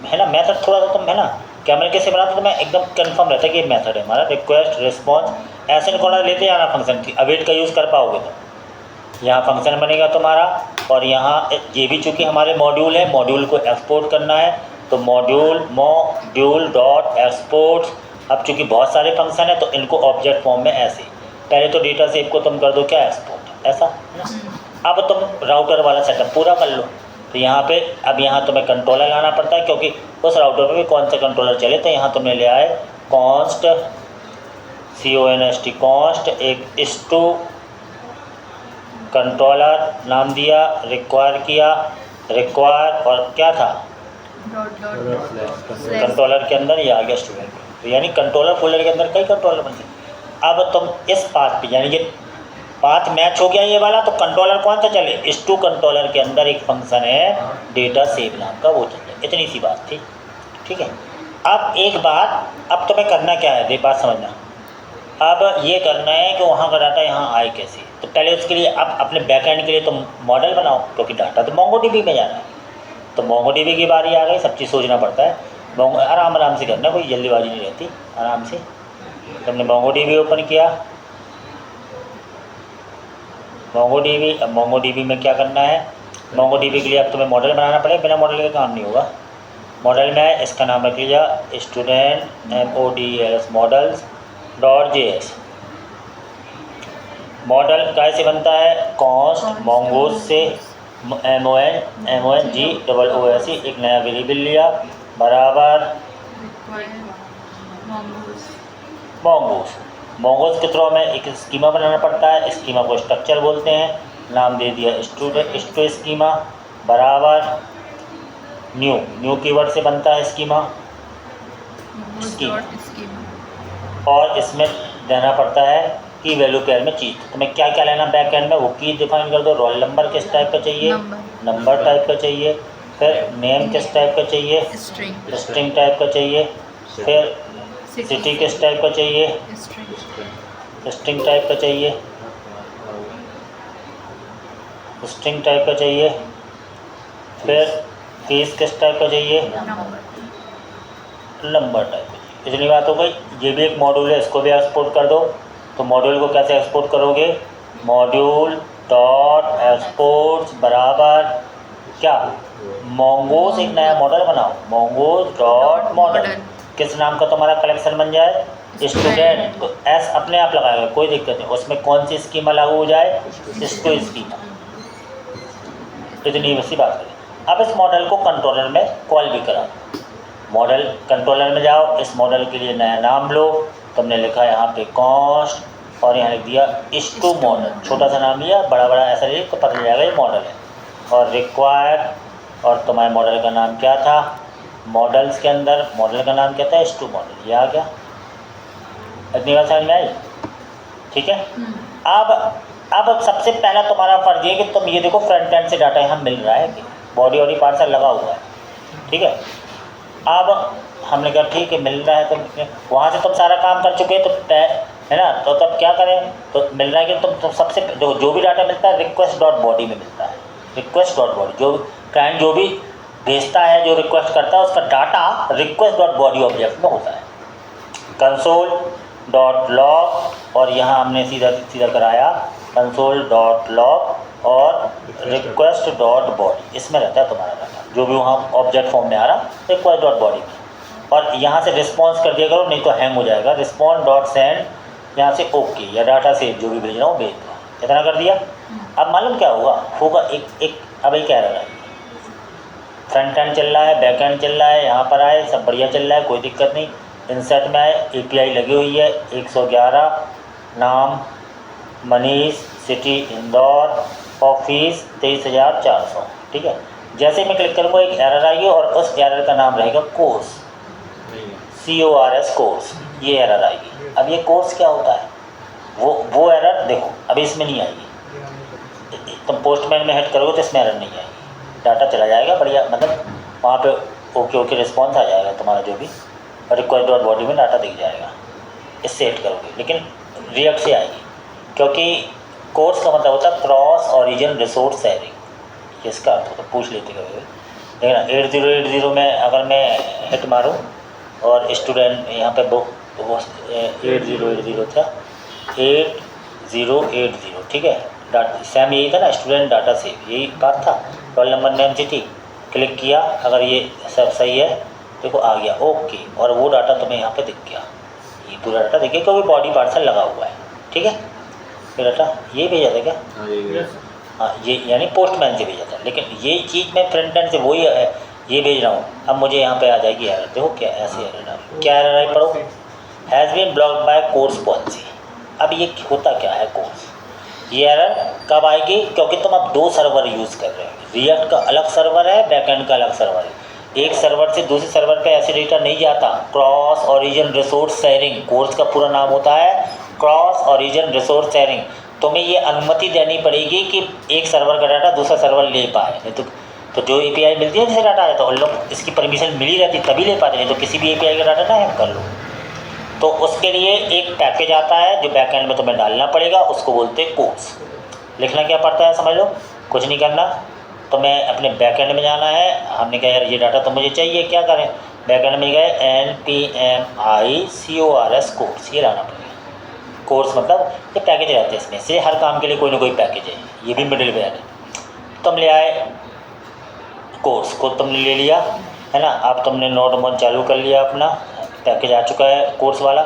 है ना, मेथड थोड़ा सा तुम है ना कैमरे कैसे बनाते तो मैं एकदम कंफर्म रहता है कि ये मेथड है हमारा। रिक्वेस्ट रिस्पॉन्स ऐसे कॉलर लेते जाना फंक्शन की, अवेट का यूज़ कर पाओगे तो यहाँ फंक्शन बनेगा तुम्हारा। और यहाँ ये भी चूँकि हमारे मॉड्यूल है, मॉड्यूल को एक्सपोर्ट करना है तो मॉड्यूल डॉट एक्सपोर्ट। अब चूँकि बहुत सारे फंक्शन है तो इनको ऑब्जेक्ट फॉर्म में ऐसे पहले तो डेटा सेव को तुम कर दो क्या एक्सपोर्ट, ऐसा है ना। अब तुम राउटर वाला सेटअप पूरा कर लो तो यहाँ पे अब यहाँ तुम्हें कंट्रोलर लाना पड़ता है क्योंकि उस राउटर पे भी कौन सा कंट्रोलर चले। तो यहाँ तुमने ले आए कॉन्स्ट कॉन्स्ट एक स्टू कंट्रोलर नाम दिया, रिक्वायर किया, रिक्वायर और क्या था डॉट डॉट कंट्रोलर के अंदर ये आ गया स्टूडेंट। तो यानी कंट्रोलर फोल्डर के अंदर कई कंट्रोलर बन गए। अब तुम इस पाथ पे यानी ये पाथ मैच हो गया ये वाला, तो कंट्रोलर कौन सा चले, स्टू कंट्रोलर के अंदर एक फंक्शन है डेटा सेव नाम का, वो चले। इतनी सी बात थी, ठीक है। अब एक बात, अब तुम्हें करना क्या है, देख बात समझना। अब ये करना है कि वहाँ का डाटा यहाँ आए कैसे। तो पहले उसके लिए अब अपने बैकएंड के लिए तुम मॉडल बनाओ क्योंकि डाटा तो MongoDB में जाना है। तो MongoDB की बारी आ गई, सब चीज़ सोचना पड़ता है। आराम आराम से करना, कोई जल्दीबाजी नहीं रहती, आराम से। तुमने MongoDB ओपन किया, MongoDB। अब MongoDB में क्या करना है, MongoDB के लिए अब तुम्हें मॉडल बनाना पड़ेगा, बिना मॉडल के काम नहीं होगा। मॉडल में इसका नाम रख लिया student MODLS models dot JS। Model कैसे बनता है, कॉन्स्ट मोंगोज से MONGOOS एक नया वेरिएबल लिया बराबर मोंगोज के थ्रू हमें एक स्कीमा बनाना पड़ता है, स्कीमा को स्ट्रक्चर बोलते हैं, नाम दे दिया स्टू स्कीमा बराबर न्यू कीवर्ड से बनता है स्कीमा। और इसमें देना पड़ता है की वैल्यू पेयर में चीज़, तुम्हें क्या क्या लेना बैक एंड में वो की डिफाइन कर दो। रोल नंबर किस टाइप का चाहिए, नंबर टाइप का चाहिए, फिर नेम किस टाइप का चाहिए, स्ट्रिंग टाइप का चाहिए, फिर सिटी किस टाइप का चाहिए, स्ट्रिंग टाइप का चाहिए, स्ट्रिंग टाइप का चाहिए, फिर केस किस टाइप का चाहिए, नंबर टाइप का चाहिए। इतनी बात हो गई। ये भी एक मॉड्यूल है, इसको भी एक्सपोर्ट कर दो। तो मॉड्यूल को कैसे एक्सपोर्ट करोगे, मॉड्यूल डॉट एक्सपोर्ट बराबर क्या मोंगोज, एक नया मॉडल बनाओ मोंगोज डॉट मॉडल। किस नाम का तुम्हारा कलेक्शन बन जाए, स्टूडेंट। तो एस अपने आप लगाएगा, कोई दिक्कत नहीं। उसमें कौन सी स्कीमा लागू हो जाए, इसको स्कीमा। इतनी वैसी बात करें। अब इस मॉडल को कंट्रोलर में कॉल भी करा, मॉडल कंट्रोलर में जाओ, इस मॉडल के लिए नया नाम लो। तुमने लिखा यहाँ पे कॉस्ट और यहाँ लिख दिया स्टू मॉडल, छोटा सा नाम लिया, बड़ा बड़ा ऐसा लिया तो पता चल जाएगा ये मॉडल है। और रिक्वायर, और तुम्हारे मॉडल का नाम क्या था, मॉडल्स के अंदर मॉडल का नाम क्या था, स्टू मॉडल। ये आ गया, इतनी बात समझ में आई, ठीक है। अब सबसे पहला तुम्हारा फर्ज ये कि तुम ये देखो फ्रंट एंड से डाटा यहाँ मिल रहा है कि बॉडी वॉडी पार्सल लगा हुआ है, ठीक है। अब हमने कहा ठीक है मिल रहा है, तो वहाँ से तुम सारा काम कर चुके तो है ना। तो तब क्या करें, तो मिल रहा है कि तुम सबसे जो भी डाटा मिलता है रिक्वेस्ट डॉट बॉडी में मिलता है, रिक्वेस्ट डॉट बॉडी। जो क्लाइंट जो भी भेजता है, जो रिक्वेस्ट करता है, उसका data request dot body object में होता है। कंसोल डॉट लॉग, और यहाँ हमने सीधा कराया कंसोल डॉट लॉग और रिक्वेस्ट डॉट बॉडी, इसमें रहता है तुम्हारा डाटा जो भी वहाँ ऑब्जेक्ट फॉर्म में आ रहा रिक्वेस्ट डॉट बॉडी में। और यहाँ से रिस्पॉन्स कर दिया करो, नहीं तो हैंग हो जाएगा। रिस्पॉन्स डॉट सेंड, यहाँ से ओके या डाटा सेव जो भी भेज रहा हूँ भेज दो, इतना कर दिया। अब मालूम क्या होगा एक अब ये कह रहा है फ्रंट एंड चल रहा है, बैक एंड चल रहा है, यहाँ पर आए सब बढ़िया चल रहा है, कोई दिक्कत नहीं। इंसर्ट में API लगी हुई है 111, नाम मनीष, सिटी इंदौर, ऑफिस 23,400, ठीक है। जैसे मैं क्लिक करूँगा एक एरर आएगी और उस एरर का नाम रहेगा कोर्स, CORS कोर्स, ये एरर आएगी। अब ये कोर्स क्या होता है, वो एरर देखो अभी इसमें नहीं आएगी। तुम पोस्टमैन में हिट करोगे तो इसमें एरर नहीं आएगी, डाटा चला जाएगा बढ़िया, मतलब वहाँ पे ओके रिस्पॉन्स आ जाएगा तुम्हारा जो भी रिक्वेस्ट डॉट बॉडी में डाटा दिख जाएगा, इससे हिट करोगे। लेकिन रिएक्ट से आएगी, क्योंकि कोर्स का मतलब होता है क्रॉस ओरिजिन रिसोर्स शेयरिंग, इसका अर्थ होता है, पूछ लेते कभी। देखना 8080 में अगर मैं हिट मारूं और स्टूडेंट यहाँ पे वो 8080 था 8080, ठीक है। डाटा सेम यही था ना, स्टूडेंट डाटा सेव, यही बात था। Role number name city click किया, अगर ये सब सही है देखो आ गया ओके, और वो डाटा तुम्हें यहाँ पे दिख गया, ये पूरा डाटा दिख गया क्योंकि बॉडी पार्सल लगा हुआ है, ठीक है। ये डाटा ये भेजा था क्या, हाँ ये यानी पोस्टमैन से भेजा था। लेकिन ये चीज़ मैं फ्रंट एंड से वही है ये भेज रहा हूँ। अब मुझे यहाँ पे आ जाएगी एरर, देखो क्या ऐसे एरर, क्या एरर आई पढ़ो, has been blocked by CORS policy. अब ये होता क्या है कोर्स, ये एरर कब आएगी, क्योंकि तुम अब 2 सर्वर यूज़ कर रहे हो। रिएक्ट का अलग सर्वर है, बैकएंड का अलग सर्वर है। एक सर्वर से दूसरे सर्वर पे ऐसे डेटा नहीं जाता। Cross origin resource sharing course का पूरा नाम होता है, क्रॉस ओरिजिन रिसोर्स शेयरिंग। तुम्हें ये अनुमति देनी पड़ेगी कि एक सर्वर का डाटा दूसरा सर्वर ले पाए, नहीं तो जो API मिलती है जिससे डाटा आता है उन लोग इसकी परमिशन मिली रहती तभी ले पाते हैं, तो किसी भी API का डाटा ना हैक कर लो। तो उसके लिए एक पैकेज आता है जो बैकएंड में तुम्हें डालना पड़ेगा, उसको बोलते हैं कोर्स। लिखना क्या पड़ता है समझ लो, कुछ नहीं करना, तुम्हें अपने बैकएंड में जाना है। हमने कहा यार ये डाटा तो मुझे चाहिए, क्या करें, बैकएंड में गए NPMI CORS कोर्स, ये लाना पड़ेगा। कोर्स मतलब ये पैकेज रहते हैं, इसमें से हर काम के लिए कोई ना कोई पैकेज है, ये भी मिडिलवेयर है। तुम ले आए कोर्स को, तुमने ले लिया है ना। अब तुमने नोट मोड चालू कर लिया, अपना पैकेज आ चुका है कोर्स वाला।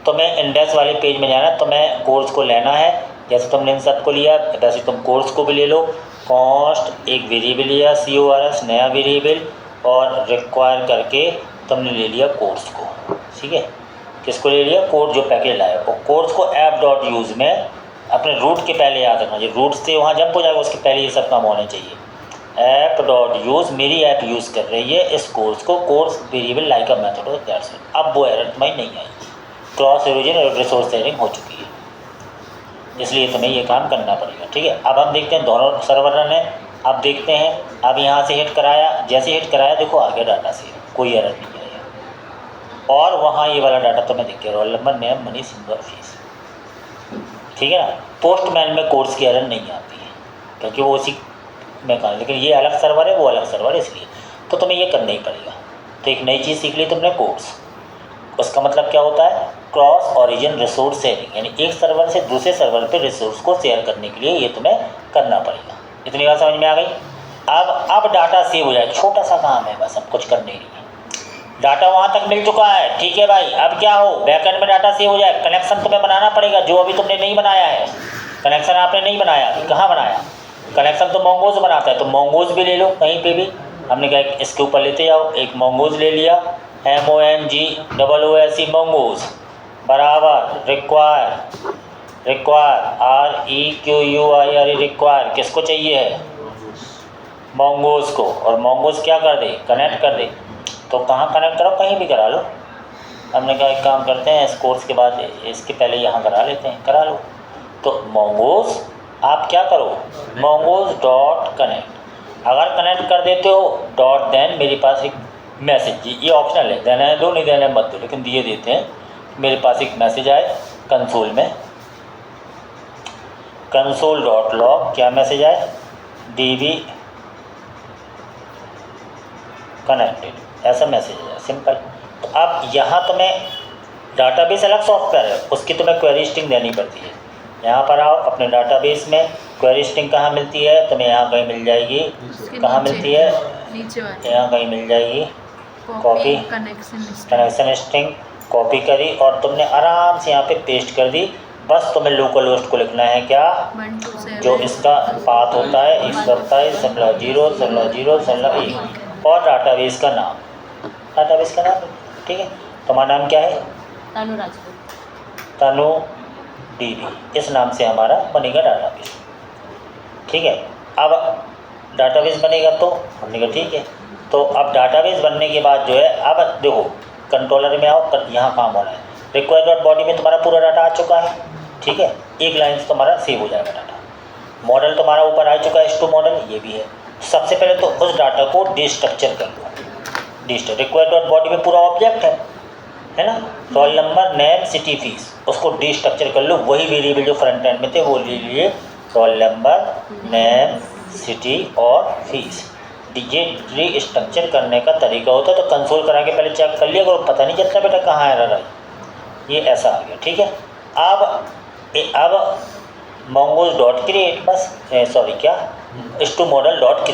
तुम्हें इंडेक्स वाले पेज में जाना है, तुम्हें कोर्स को लेना है। जैसे तुमने इन सब को लिया वैसे तुम कोर्स को भी ले लो। कॉस्ट एक वेरिएबल लिया, CORS नया वेरिएबल, और रिक्वायर करके तुमने ले लिया कोर्स को, ठीक है। किसको ले लिया, कोर्स जो पैकेज लाया। और कोर्स को app.use में अपने रूट के पहले याद रखना, जो रूट से वहाँ जंप हो जाएगा उसके पहले ये सब काम होने चाहिए। app.use मेरी ऐप यूज़ कर रही है इस कोर्स को, course variable like a method of that's it. अब वो एरर तुम्हें नहीं आई, क्रॉस ओरिजिन और रिसोर्स शेयरिंग हो चुकी है, इसलिए तुम्हें ये काम करना पड़ेगा, ठीक है। अब हम देखते हैं दोनों सर्वर रन है। अब देखते हैं, अब यहाँ से हिट कराया, जैसे हिट कराया देखो आ गया डाटा से, कोई एरर नहीं आया, और वहाँ ये वाला डाटा तुम्हें दिख गया, role number name money single fees, ठीक है ना। पोस्टमैन में कोर्स की एरर नहीं आती है क्योंकि वो उसी में कहा, लेकिन ये अलग सर्वर है वो अलग सर्वर है, इसलिए तो तुम्हें ये करना ही पड़ेगा। तो एक नई चीज़ सीख ली तुमने कोर्स, उसका मतलब क्या होता है, क्रॉस ओरिजिन रिसोर्स शेयरिंग, यानी एक सर्वर से दूसरे सर्वर पे रिसोर्स को शेयर करने के लिए ये तुम्हें करना पड़ेगा। इतनी बात समझ में आ गई। अब डाटा सेव हो जाए, छोटा सा काम है बस, अब कुछ करने नहीं है। डाटा वहाँ तक मिल चुका है, ठीक है भाई। अब क्या हो, बैकएंड में डाटा सेव हो जाए, कनेक्शन तुम्हें बनाना पड़ेगा जो अभी तुमने नहीं बनाया है। कनेक्शन आपने नहीं बनाया, कहाँ बनाया कनेक्शन, तो मोंगोज बनाता है, तो मोंगोज भी ले लो कहीं पे भी। हमने कहा इसके ऊपर लेते जाओ, एक मोंगोज ले लिया, MONGOOSE मोंगोज बराबर रिक्वायर REQUIRE रिक्वायर, किसको चाहिए है, मोंगोज को। और मोंगोज क्या कर दे, कनेक्ट कर दे। तो कहाँ कनेक्ट करो, कहीं भी करा लो। हमने कहा एक काम करते हैं, इस कोर्स के बाद इसके पहले यहाँ करा लेते हैं, करा लो। तो मोंगोज आप क्या करो, मोंगोज डॉट कनेक्ट। अगर कनेक्ट कर देते हो डॉट देन मेरे पास एक मैसेज, ये ऑप्शनल है, देना है दो, नहीं देना है मत दो, लेकिन दिए देते हैं। मेरे पास एक मैसेज आए कंसोल में, console.log, क्या मैसेज आए, DB कनेक्टेड, ऐसा मैसेज है, सिंपल। तो अब यहाँ तुम्हें डाटाबेस अलग सॉफ्टवेयर है, उसकी तुम्हें क्वेरी स्ट्रिंग देनी पड़ती है। यहाँ पर आओ अपने डाटाबेस में, क्वेरी स्ट्रिंग कहाँ मिलती है, तुम्हें यहाँ कहीं मिल जाएगी, कहाँ मिलती है, नीचे वाली यहाँ कहीं मिल जाएगी, कॉपी कनेक्शन स्ट्रिंग, कॉपी करी और तुमने आराम से यहाँ पे पेस्ट कर दी। बस तुम्हें लोकल होस्ट को लिखना है क्या, 127 जो इसका पाथ होता है 127.0.0.0.1 और डाटाबेस का नाम, ठीक है। तुम्हारा नाम क्या है? तनु राजपूत। तनु डीबी, इस नाम से हमारा बनेगा डाटाबेस। ठीक है, अब डाटाबेस बनेगा तो हमने कहा ठीक है। तो अब डाटाबेस बनने के बाद जो है, अब देखो कंट्रोलर में आओ, यहाँ काम हो रहा है। रिक्वायर्ड डॉट बॉडी में तुम्हारा पूरा डाटा आ चुका है। ठीक है, एक लाइन से तुम्हारा सेव हो जाएगा डाटा। मॉडल तुम्हारा ऊपर आ चुका है, H2 मॉडल ये भी है। सबसे पहले तो उस डाटा को डिस्ट्रक्चर कर लो। रिक्वायर्ड डॉट बॉडी में पूरा ऑब्जेक्ट है ना, role number, name, city, fees, उसको डिस्ट्रक्चर कर लो। वही वेरिएबल जो फ्रंट एंड में थे वो ले लिए, रोल नंबर, नेम, सिटी और फीस। ये रीस्ट्रक्चर करने का तरीका होता है, तो कंसोल करा के पहले चेक कर लिया अगर पता नहीं चलता बेटा कहाँ एरर आई, ये ऐसा आ गया। ठीक है, अब mongoose डॉट क्रिएट, बस सॉरी क्या, H2 मॉडल डॉट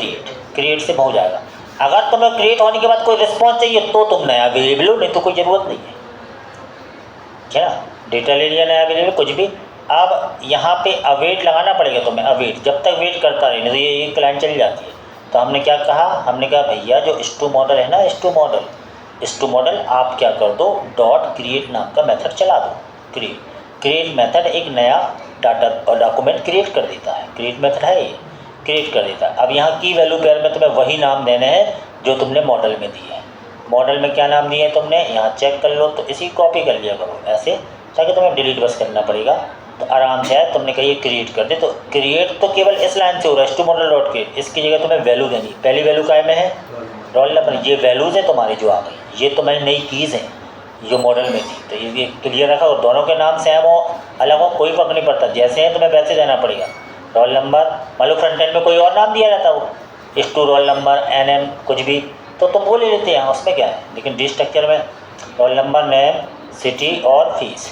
क्रिएट से हो जाएगा। अगर तुम्हें क्रिएट होने के बाद कोई रिस्पॉन्स चाहिए तो तुम नया वेरिएबल लो, नहीं तो कोई ज़रूरत नहीं है ना। डेटा ले लिया नया वेरिएबल कुछ भी। अब यहाँ पे अवेट लगाना पड़ेगा तुम्हें, अवेट, जब तक वेट करता रहे नहीं तो ये एक लाइन चली जाती है। तो हमने क्या कहा, हमने कहा भैया जो H2 मॉडल है ना, H2 मॉडल आप क्या कर दो, डॉट क्रिएट नाम का मेथड चला दो। क्रिएट मेथड एक नया डाटा और डॉक्यूमेंट क्रिएट कर देता है। क्रिएट मेथड है ये, क्रिएट कर देता है। अब यहाँ की वैल्यू पेयर में तुम्हें वही नाम देने हैं जो तुमने मॉडल में दिए हैं। मॉडल में क्या नाम दिए हैं तुमने, यहाँ चेक कर लो, तो इसी कॉपी कर लिया करो ऐसे, ताकि तुम्हें डिलीट बस करना पड़ेगा तो आराम से है। तुमने कहा ये क्रिएट कर दे, तो क्रिएट तो केवल इस लाइन से हो रहा है, H2 मॉडल डॉट क्रिएट। इसकी जगह तुम्हें वैल्यू देनी, पहली वैल्यू काय में है, रोल नंबर। ये वैल्यूज़ है तुम्हारी जो आ गई, ये तुम्हारी नई कीज़ हैं जो मॉडल में थी, तो ये क्लियर रखा। और दोनों के नाम सेम हो अलग हो कोई फर्क नहीं पड़ता, जैसे हैं तुम्हें वैसे देना पड़ेगा। रोल नंबर, मान लो फ्रंट एंड में कोई और नाम दिया रहता वो, H2 रोल नंबर, NM कुछ भी, तो तुम वो ले लेते हैं, उसमें क्या है। लेकिन डिस्ट्रक्चर में रोल नंबर, नेम, सिटी और फीस,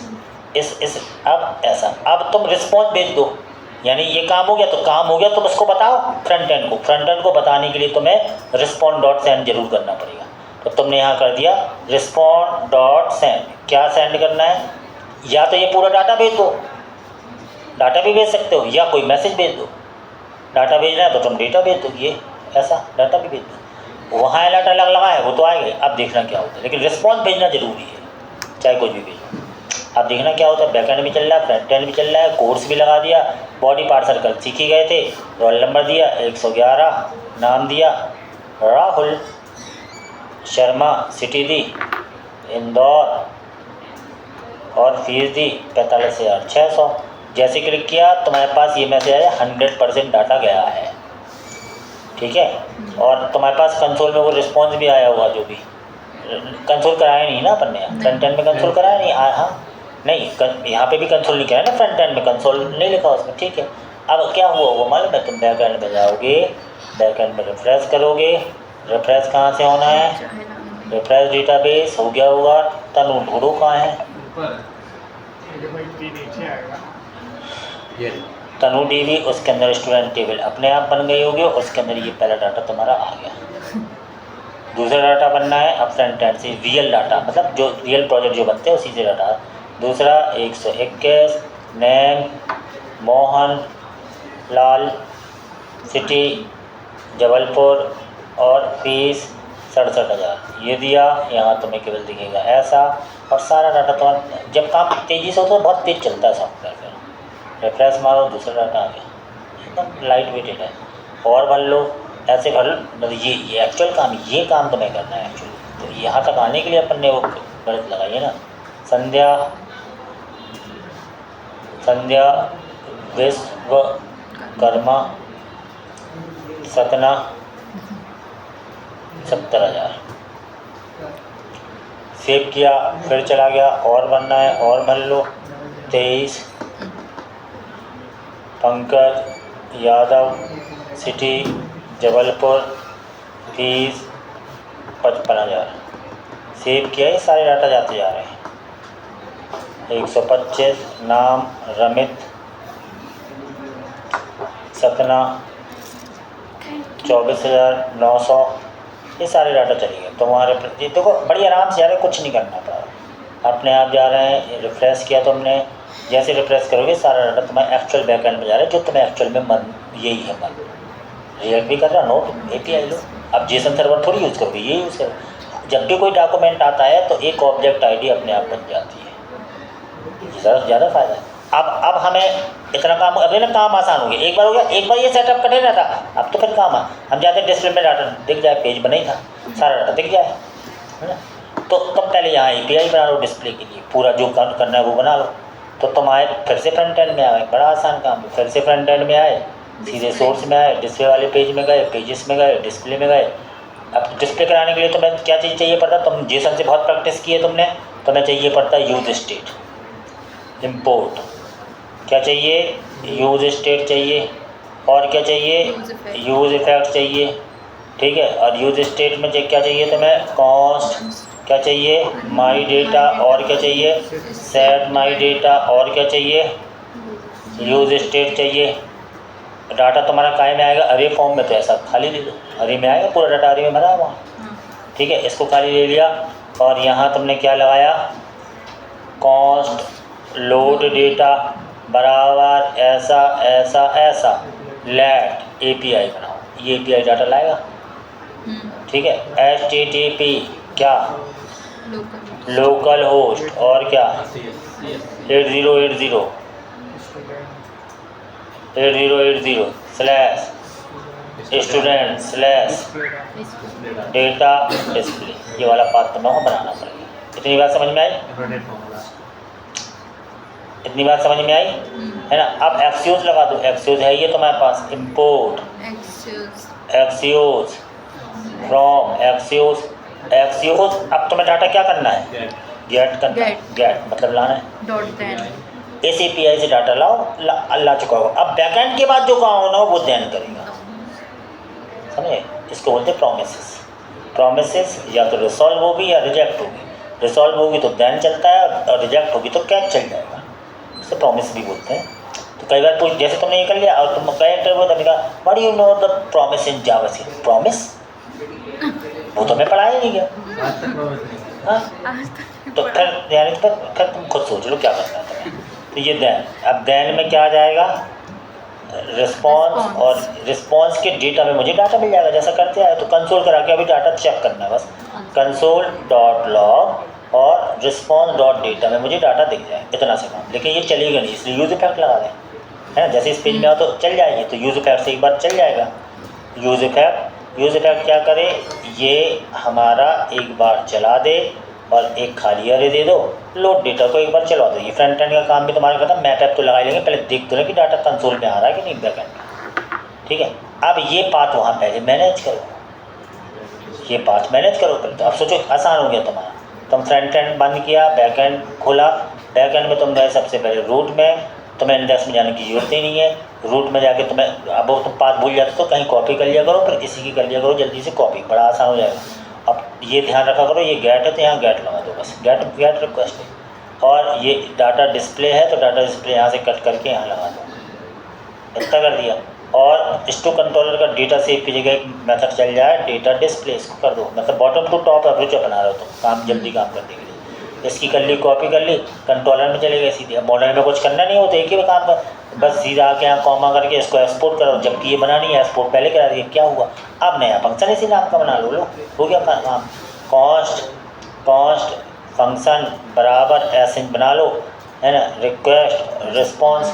इस अब ऐसा। अब तुम रिस्पॉन्स भेज दो, यानी ये काम हो गया तो काम हो गया, तुम उसको बताओ फ्रंट एंड को बताने के लिए तुम्हें रिस्पॉन्ड डॉट सेंड जरूर करना पड़ेगा। तो तुमने यहाँ कर दिया रिस्पॉन्ड डॉट सेंड। क्या सेंड करना है, या तो ये पूरा डाटा भेज दो, डाटा भी भेज सकते हो, या कोई मैसेज भेज दो। डाटा भेजना है तो तुम डेटा भेज दो, ये ऐसा डाटा भी भेज दो। वहाँ अलर्ट अलग लगा है वो तो आएगा, अब देखना क्या होता है। लेकिन रिस्पॉन्स भेजना जरूरी है, चाहे कुछ भी भेजो। अब देखना क्या होता है, बैक एंड भी चल रहा है, फ्रंट एंड भी चल रहा है, कोर्स भी लगा दिया, बॉडी पार्ट सर्कल सीख ही गए थे, रोल नंबर दिया 111, नाम दिया राहुल शर्मा, सिटी दी इंदौर और फीस दी 45,600। जैसे क्लिक किया तुम्हारे पास ये मैसेज आया 100% डाटा गया है। ठीक है, और तुम्हारे पास कंसोल में वो रिस्पॉन्स भी आया हुआ, जो भी कंसोल कराया नहीं ना अपन ने, फ्रंट एंड में कंसोल कराया नहीं। हाँ नहीं, यहाँ पे भी कंसोल नहीं कराया ना, फ्रंट एंड में कंसोल नहीं लिखा उसमें। ठीक है, अब क्या हुआ वो मालूम है, तुम बैक एंड में जाओगे, बैक एंड में रिफ्रेश करोगे। रिफ्रेश कहाँ से होना है, रिफ्रेश डेटाबेस हो गया होगा, तनु ढूंढो कहाँ है, नीचे आएगा ये तनु डीबी, उसके अंदर स्टूडेंट टेबल अपने आप बन गई होगी, उसके अंदर ये पहला डाटा तुम्हारा आ गया। दूसरा डाटा बनना है अब फ्रंट एंड से, रियल डाटा, मतलब जो रियल प्रोजेक्ट जो बनते हैं उसी से डाटा। दूसरा 121, नेम मोहन लाल, सिटी जबलपुर और फीस 67,000 ये दिया। यहाँ तुम्हें केवल दिखेगा ऐसा, और सारा डाटा तुम्हारा जब काम तेज़ी से होता है बहुत तेज़ चलता है सॉफ्टवेयर। फिर रिफ्रेश मारो, दूसरा डाटा आ गया, एकदम लाइट वेटेड है। और भर लो, ऐसे भर लो, मतलब ये एक्चुअल काम, ये काम तुम्हें करना है एक्चुअली। तो यहाँ तक आने के लिए अपन ने वो गलत लगाई है ना, संध्या विश्वकर्मा सतना 70,000 सेव किया, फिर चला गया, और बनना है और भर लो। 23 Pankaj Yadav, city Jabalpur, fees 55,000 save किया। ये सारे डाटा जाते जा रहे हैं। 125 नाम रमित सतना 24,900 ये सारे डाटा चले गए तुम्हारे। देखो बड़ी आराम से जा रहे, कुछ नहीं करना पड़ा, अपने आप जा रहे हैं। रिफ्रेश किया तुमने, जैसे रिफ्रेश करोगे सारा डाटा तुम्हारे एक्चुअल बैकएंड में जा रहा है, जो तुम्हें एक्चुअल में मन यही है, मन रिएक्ट भी कर रहा, नोट API लो। अब जेसन सर्वर थोड़ी यूज़ करोगे, ये यूज़ करो। जब भी कोई डॉक्यूमेंट आता है तो एक ऑब्जेक्ट आईडी अपने आप बन जाती है, ज़्यादा फ़ायदा है। अब हमें इतना काम, अभी ना काम आसान हो गया, एक बार हो गया, एक बार ये सेटअप कठिन रहता, अब तो फिर काम हम जाते हैं डिस्प्ले में डाटा दिख जाए, पेज बना ही था, सारा डाटा दिख जाए, है ना। तो तुम पहले यहाँ API बना लो डिस्प्ले के लिए, पूरा जो करना है वो बना लो, तो तुम आए फिर से फ्रंट एंड में आए, बड़ा आसान काम है, फिर से फ्रंट एंड में आए, सीधे सोर्स में आए, डिस्प्ले वाले पेज में गए, पेजेस में गए, डिस्प्ले में गए। अब डिस्प्ले कराने के लिए तुम्हें क्या चीज़ चाहिए पड़ता, तुम जेसन से बहुत प्रैक्टिस की है तुमने, तुम्हें चाहिए पड़ता है यूज स्टेट, इम्पोर्ट, क्या चाहिए, यूज स्टेट चाहिए, और क्या चाहिए, यूज इफेक्ट चाहिए, ठीक है। और यूज स्टेट में क्या चाहिए तुम्हें, कॉस्ट, क्या चाहिए, माई डेटा, और क्या चाहिए, सेट माई डेटा, और क्या चाहिए, यूज स्टेट चाहिए। डाटा तुम्हारा काय में आएगा, अरे फॉर्म में, तो ऐसा खाली ले लो, अरे में आएगा पूरा डाटा, अरे में भरा हुआ, ठीक है। इसको खाली ले लिया, और यहाँ तुमने क्या लगाया, कॉस्ट लोड डेटा बराबर ऐसा ऐसा ऐसा लेट API बनाओ, ये API डाटा लाएगा, ठीक है। HTTP क्या, लोकल होस्ट, और क्या 8080 8080/student/data display, ये वाला पाथ तुम्हें बनाना पड़ेगा। इतनी बात समझ में आई, इतनी बात समझ में आई, है ना। अब एक्सियोस लगा दो, एक्सियोस है ये तुम्हारे पास, इम्पोर्ट एक्सियोस फ्रॉम एक्सियोस, अब तुम्हें डाटा क्या करना है, गेट करना है, गेट मतलब लाना है, इस API से डाटा लाओ, ला चुका होगा। अब बैकएंड के बाद जो काम होना हो वो दैन करेगा, समझे। इसको बोलते हैं प्रोमिसेस, या तो रिसॉल्व होगी या रिजेक्ट होगी, रिसॉल्व होगी तो दैन चलता है, और रिजेक्ट होगी तो कैच चल जाएगा, इसे प्रॉमिस भी बोलते हैं। तो कई बार पूछ, जैसे तुमने ये कर लिया और तुम गए इंटरव्यू, तुमने कहा what do you know the promise in JavaScript, promise वो तो मैं पढ़ाया ही नहीं गया, हाँ। तो फिर यानी फिर तुम खुद सोच लो क्या करना है तुम्हें। तो ये दैन, अब दैन में क्या आ जाएगा, रिस्पॉन्स, और रिस्पॉन्स के डेटा में मुझे डाटा मिल जाएगा जैसा करते आए। तो कंसोल करा के अभी डाटा चेक करना है बस, console.log और response.data में मुझे डाटा दिख जाए, इतना से काम। लेकिन ये चलेगा नहीं, इसलिए यूज़ इफेक्ट लगा दें, है ना। जैसे इस पेज में आओ तो चल जाएगी, तो यूज़ इफेक्ट से एक बार चल जाएगा। यूज़ इफेक्ट क्या करे, ये हमारा एक बार चला दे और एक खाली अरे दे दो, लोड डेटा को एक बार चला दो। ये फ्रंट एंड का काम भी तुम्हारा खत्म, मैप ऐप तो लगा लेंगे, पहले देख दो कि डाटा कंसोल में आ रहा है कि नहीं बैक एंड, ठीक है। अब ये पाथ वहाँ पहले मैनेज करो, ये पाथ मैनेज करो पहले। तो अब सोचो आसान हो गया तुम्हारा, तुम फ्रंट एंड बंद किया, बैक एंड खोला, बैक एंड में तुम गए सबसे पहले रूट में, तुम्हें इंडेक्स में जाने की जरूरत ही नहीं है। रूट में जाके तुम्हें, अब तुम पाथ भूल जाते तो कहीं कॉपी कर लिया करो, फिर इसी की कर लिया करो जल्दी से कॉपी, बड़ा आसान हो जाएगा। अब ये ध्यान रखा करो, ये गेट है तो यहाँ गेट लगा दो बस, गेट रिक्वेस्ट है। और ये डाटा डिस्प्ले है तो डाटा डिस्प्ले यहाँ से कट करके यहाँ लगा दो, इतना कर दिया। और स्टोर कंट्रोलर का डेटा सेव की जगह एक मेथड चल जाए, डेटा डिस्प्ले, इसको कर दो, मतलब बॉटम टू टॉप अप्रोच बना रहे हो तो काम जल्दी काम करने के लिए। इसकी कर ली, कॉपी कर ली, कंट्रोलर में चले गए सीधे। अब मॉडल में कुछ करना नहीं होता, एक ही काम कर, बस सीधा आके यहाँ कॉमा करके इसको एक्सपोर्ट करो, जबकि ये बनानी है एक्सपोर्ट पहले करा दिया, क्या हुआ, अब नया फंक्शन इसी नाम का बना लो, हो गया काम। कॉस्ट फंक्शन बराबर ऐसे बना लो, है ना। रिक्वेस्ट रिस्पॉन्स,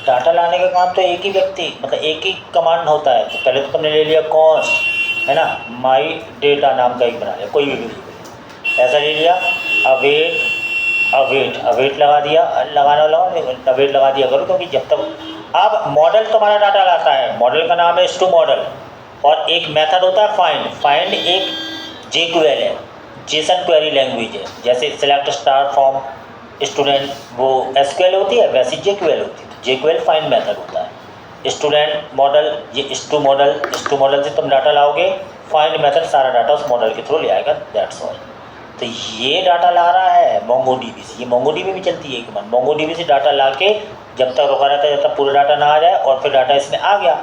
डाटा लाने का काम तो एक ही व्यक्ति, मतलब एक ही कमांड होता है। तो पहले तो तुमने ले लिया कॉस्ट, है ना, माई डेटा नाम का एक बना लिया, कोई भी ऐसा ले लिया। अवेट लगा दिया, अवेट लगा दिया करो, क्योंकि जब तक अब मॉडल तुम्हारा डाटा लाता है, मॉडल का नाम है स्टू मॉडल, और एक मेथड होता है फाइंड एक जेक्यूएल है, जेसन क्वेरी लैंग्वेज है। जैसे सेलेक्ट स्टार फ्रॉम स्टूडेंट वो एसक्यूएल होती है, वैसी जेक्यूएल होती है। जेक्यूएल फाइंड मेथड होता है। स्टूडेंट मॉडल, ये स्टू मॉडल से तुम डाटा लाओगे, फाइंड मेथड सारा डाटा उस मॉडल के थ्रू ले आएगा, दैट्स ऑल। तो ये डाटा ला रहा है मोंगोडीबी से, ये मोंगोडीबी भी चलती है एक बार, मोंगोडीबी से डाटा ला के जब तक रुका रहता है जब तक पूरा डाटा ना आ जाए, और फिर डाटा इसमें आ गया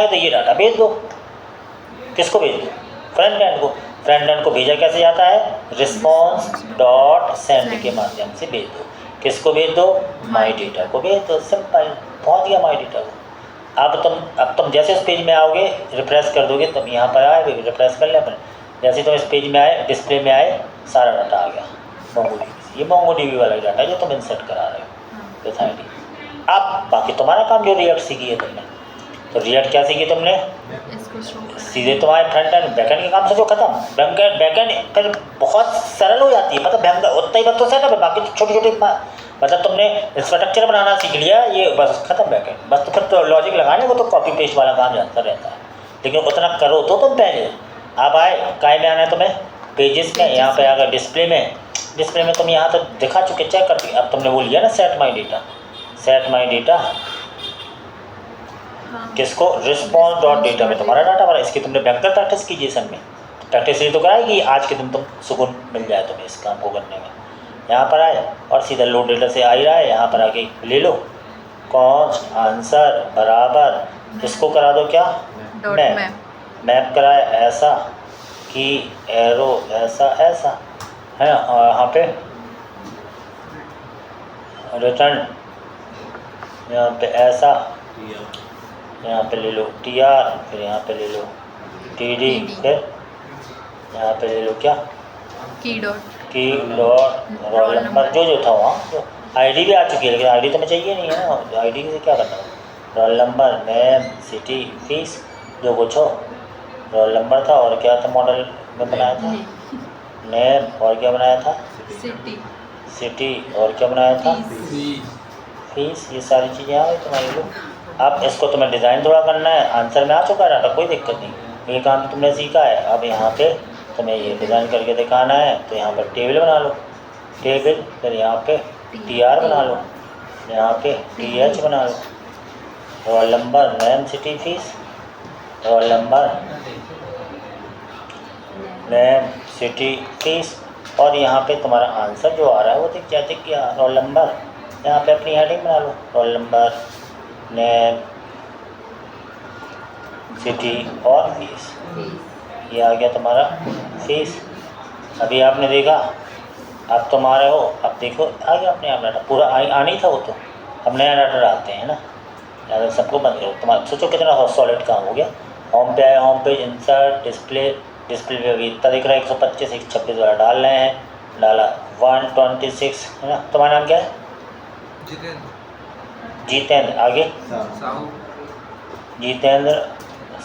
तो ये डाटा भेज दो, किसको भेज दो, फ्रंट एंड को। फ्रंट एंड को भेजा कैसे जाता है, response.send के माध्यम से भेज दो। किसको भेज दो, माई डेटा को भेज दो, सिंपल, पहुँच गया माई डेटा को। अब तुम जैसे उस पेज में आओगे, रिफ्रेश कर दोगे, तुम यहाँ पर आए, रिफ्रेश कर ले अपने, जैसे तो इस पेज में आए, डिस्प्ले में आए, सारा डाटा आ गया MongoDB। ये MongoDB वाला डाटा है जो तुम इंसर्ट करा रहे हो विथ ID। अब बाकी तुम्हारा काम जो रिएक्ट सीखी है तुमने, तो रिएक्ट क्या सीखी तुमने, इसको शो करना। सीधे तुम्हारे फ्रंट एंड बैकएंड के काम से जो खत्म। बैकएंड फिर बहुत सरल हो जाती है, मतलब उतना ही वक्त तो सेटअप है, बाकी तो छोटी छोटी मतलब तुमने इंफ्रास्ट्रक्चर बनाना सीख लिया, ये बस खत्म बैकएंड। बस तो फिर तो लॉजिक लगाने वो तो कॉपी पेस्ट वाला काम जानता रहता है, लेकिन उतना करो तो तुम पहले। अब आए काय में आना है तुम्हें, पेजेस में, यहाँ पे आकर डिस्प्ले में तुम यहाँ तो दिखा चुके, चेक कर दिया। अब तुमने वो लिया ना सेट माई डेटा हाँ। किसको, रिस्पॉन्स डॉट डेटा में तुम्हारा डाटा भरा। इसकी तुमने बैंकर प्रैक्टिस की जेसन में, प्रैक्टिस ये तो कराएगी आज के दिन तुम सुकून मिल जाए तुम्हें इस काम को करने में। यहाँ पर आए और सीधा लोड डेटा से आ ही रहा है, यहाँ पर आके ले लो कॉन्स्ट आंसर बराबर, इसको करा दो क्या, डॉट मैप कराए ऐसा कि एरो ऐसा है ना, और यहाँ पे रिटर्न यहाँ पे ऐसा, यहाँ पे ले लो TR, फिर यहाँ पे ले लो TD, फिर यहाँ पे ले लो क्या, की डॉट रोल नंबर जो था वहाँ, जो ID भी आ चुकी है, लेकिन ID तो मैं चाहिए नहीं है ना, ID से क्या करना है, role number, name, city, fees, जो कुछ हो। रोल नंबर था और क्या था मॉडल में बनाया था, नेम और क्या बनाया था, सिटी और क्या बनाया था, फीस। ये सारी चीज़ें आ गई तुम्हारी लोग। अब इसको तुम्हें डिज़ाइन थोड़ा करना है, आंसर में आ चुका है डाटा, कोई दिक्कत नहीं, ये काम तो तुमने सीखा है। अब यहाँ पे तुम्हें ये डिज़ाइन करके दिखाना है, तो यहाँ पर टेबल बना लो, टेबल, फिर यहाँ पे TR बना लो, यहाँ पे TH बना लो, roll number, name, city, fees, roll number, name, city, fees, और यहाँ पे तुम्हारा आंसर जो आ रहा है वो दिख जाते क्या, रोल नंबर। यहाँ पे अपनी हेडिंग बना लो, रोल नंबर, नेम, सिटी और फीस, ये आ गया तुम्हारा फीस। अभी आपने देखा, अब तुम्हारे हो, अब देखो आ गया अपने आप डाटा पूरा आना ही था वो तो। अब नया डाटा डालते हैं ना, अगर सबको बंद करो, तुम्हारा सोचो कितना सॉलिड काम हो गया। होम पे आए, होम पेज, इंसर्ट, डिस्प्ले पे अभी इतना दिख रहा है 125 126 वाला डाल रहे हैं, डाला 126 है ना। तुम्हारा नाम क्या है, जितेंद्र, आगे जितेंद्र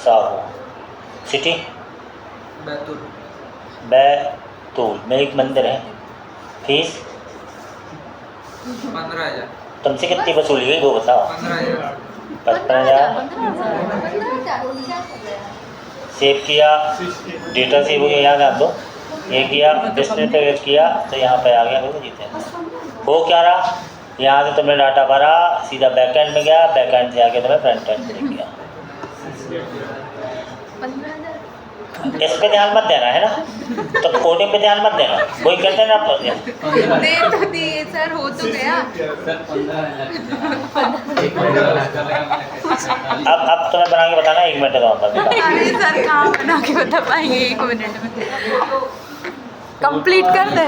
साहू, सिटी बैतूल में एक मंदिर है, फीस 15,000। तुमसे कितनी वसूली गई वो बताओ। 15,000। 15,000 सेव किया, डेटा सेव हो गया, यहाँ डाल दो, ये किया, डिस्प्ले पे वेट किया, तो यहाँ पे आ गया देखो जितेंद्र। हो क्या रहा, यहाँ से तुमने डाटा भरा, सीधा बैकएंड में गया, बैकएंड से आके तुम्हें फ्रंट एंड में गया। इस पे ध्यान मत देना है ना, तो कोडिंग पे ध्यान मत देना, कोई कहते हैं ना आप दे तो दिए सर, हो तो गया। अब तुम्हें बना के बताना 1 मिनट का बता। अरे सर कहाँ बना के बता पाएंगे 1 मिनट में, कंप्लीट कर दे।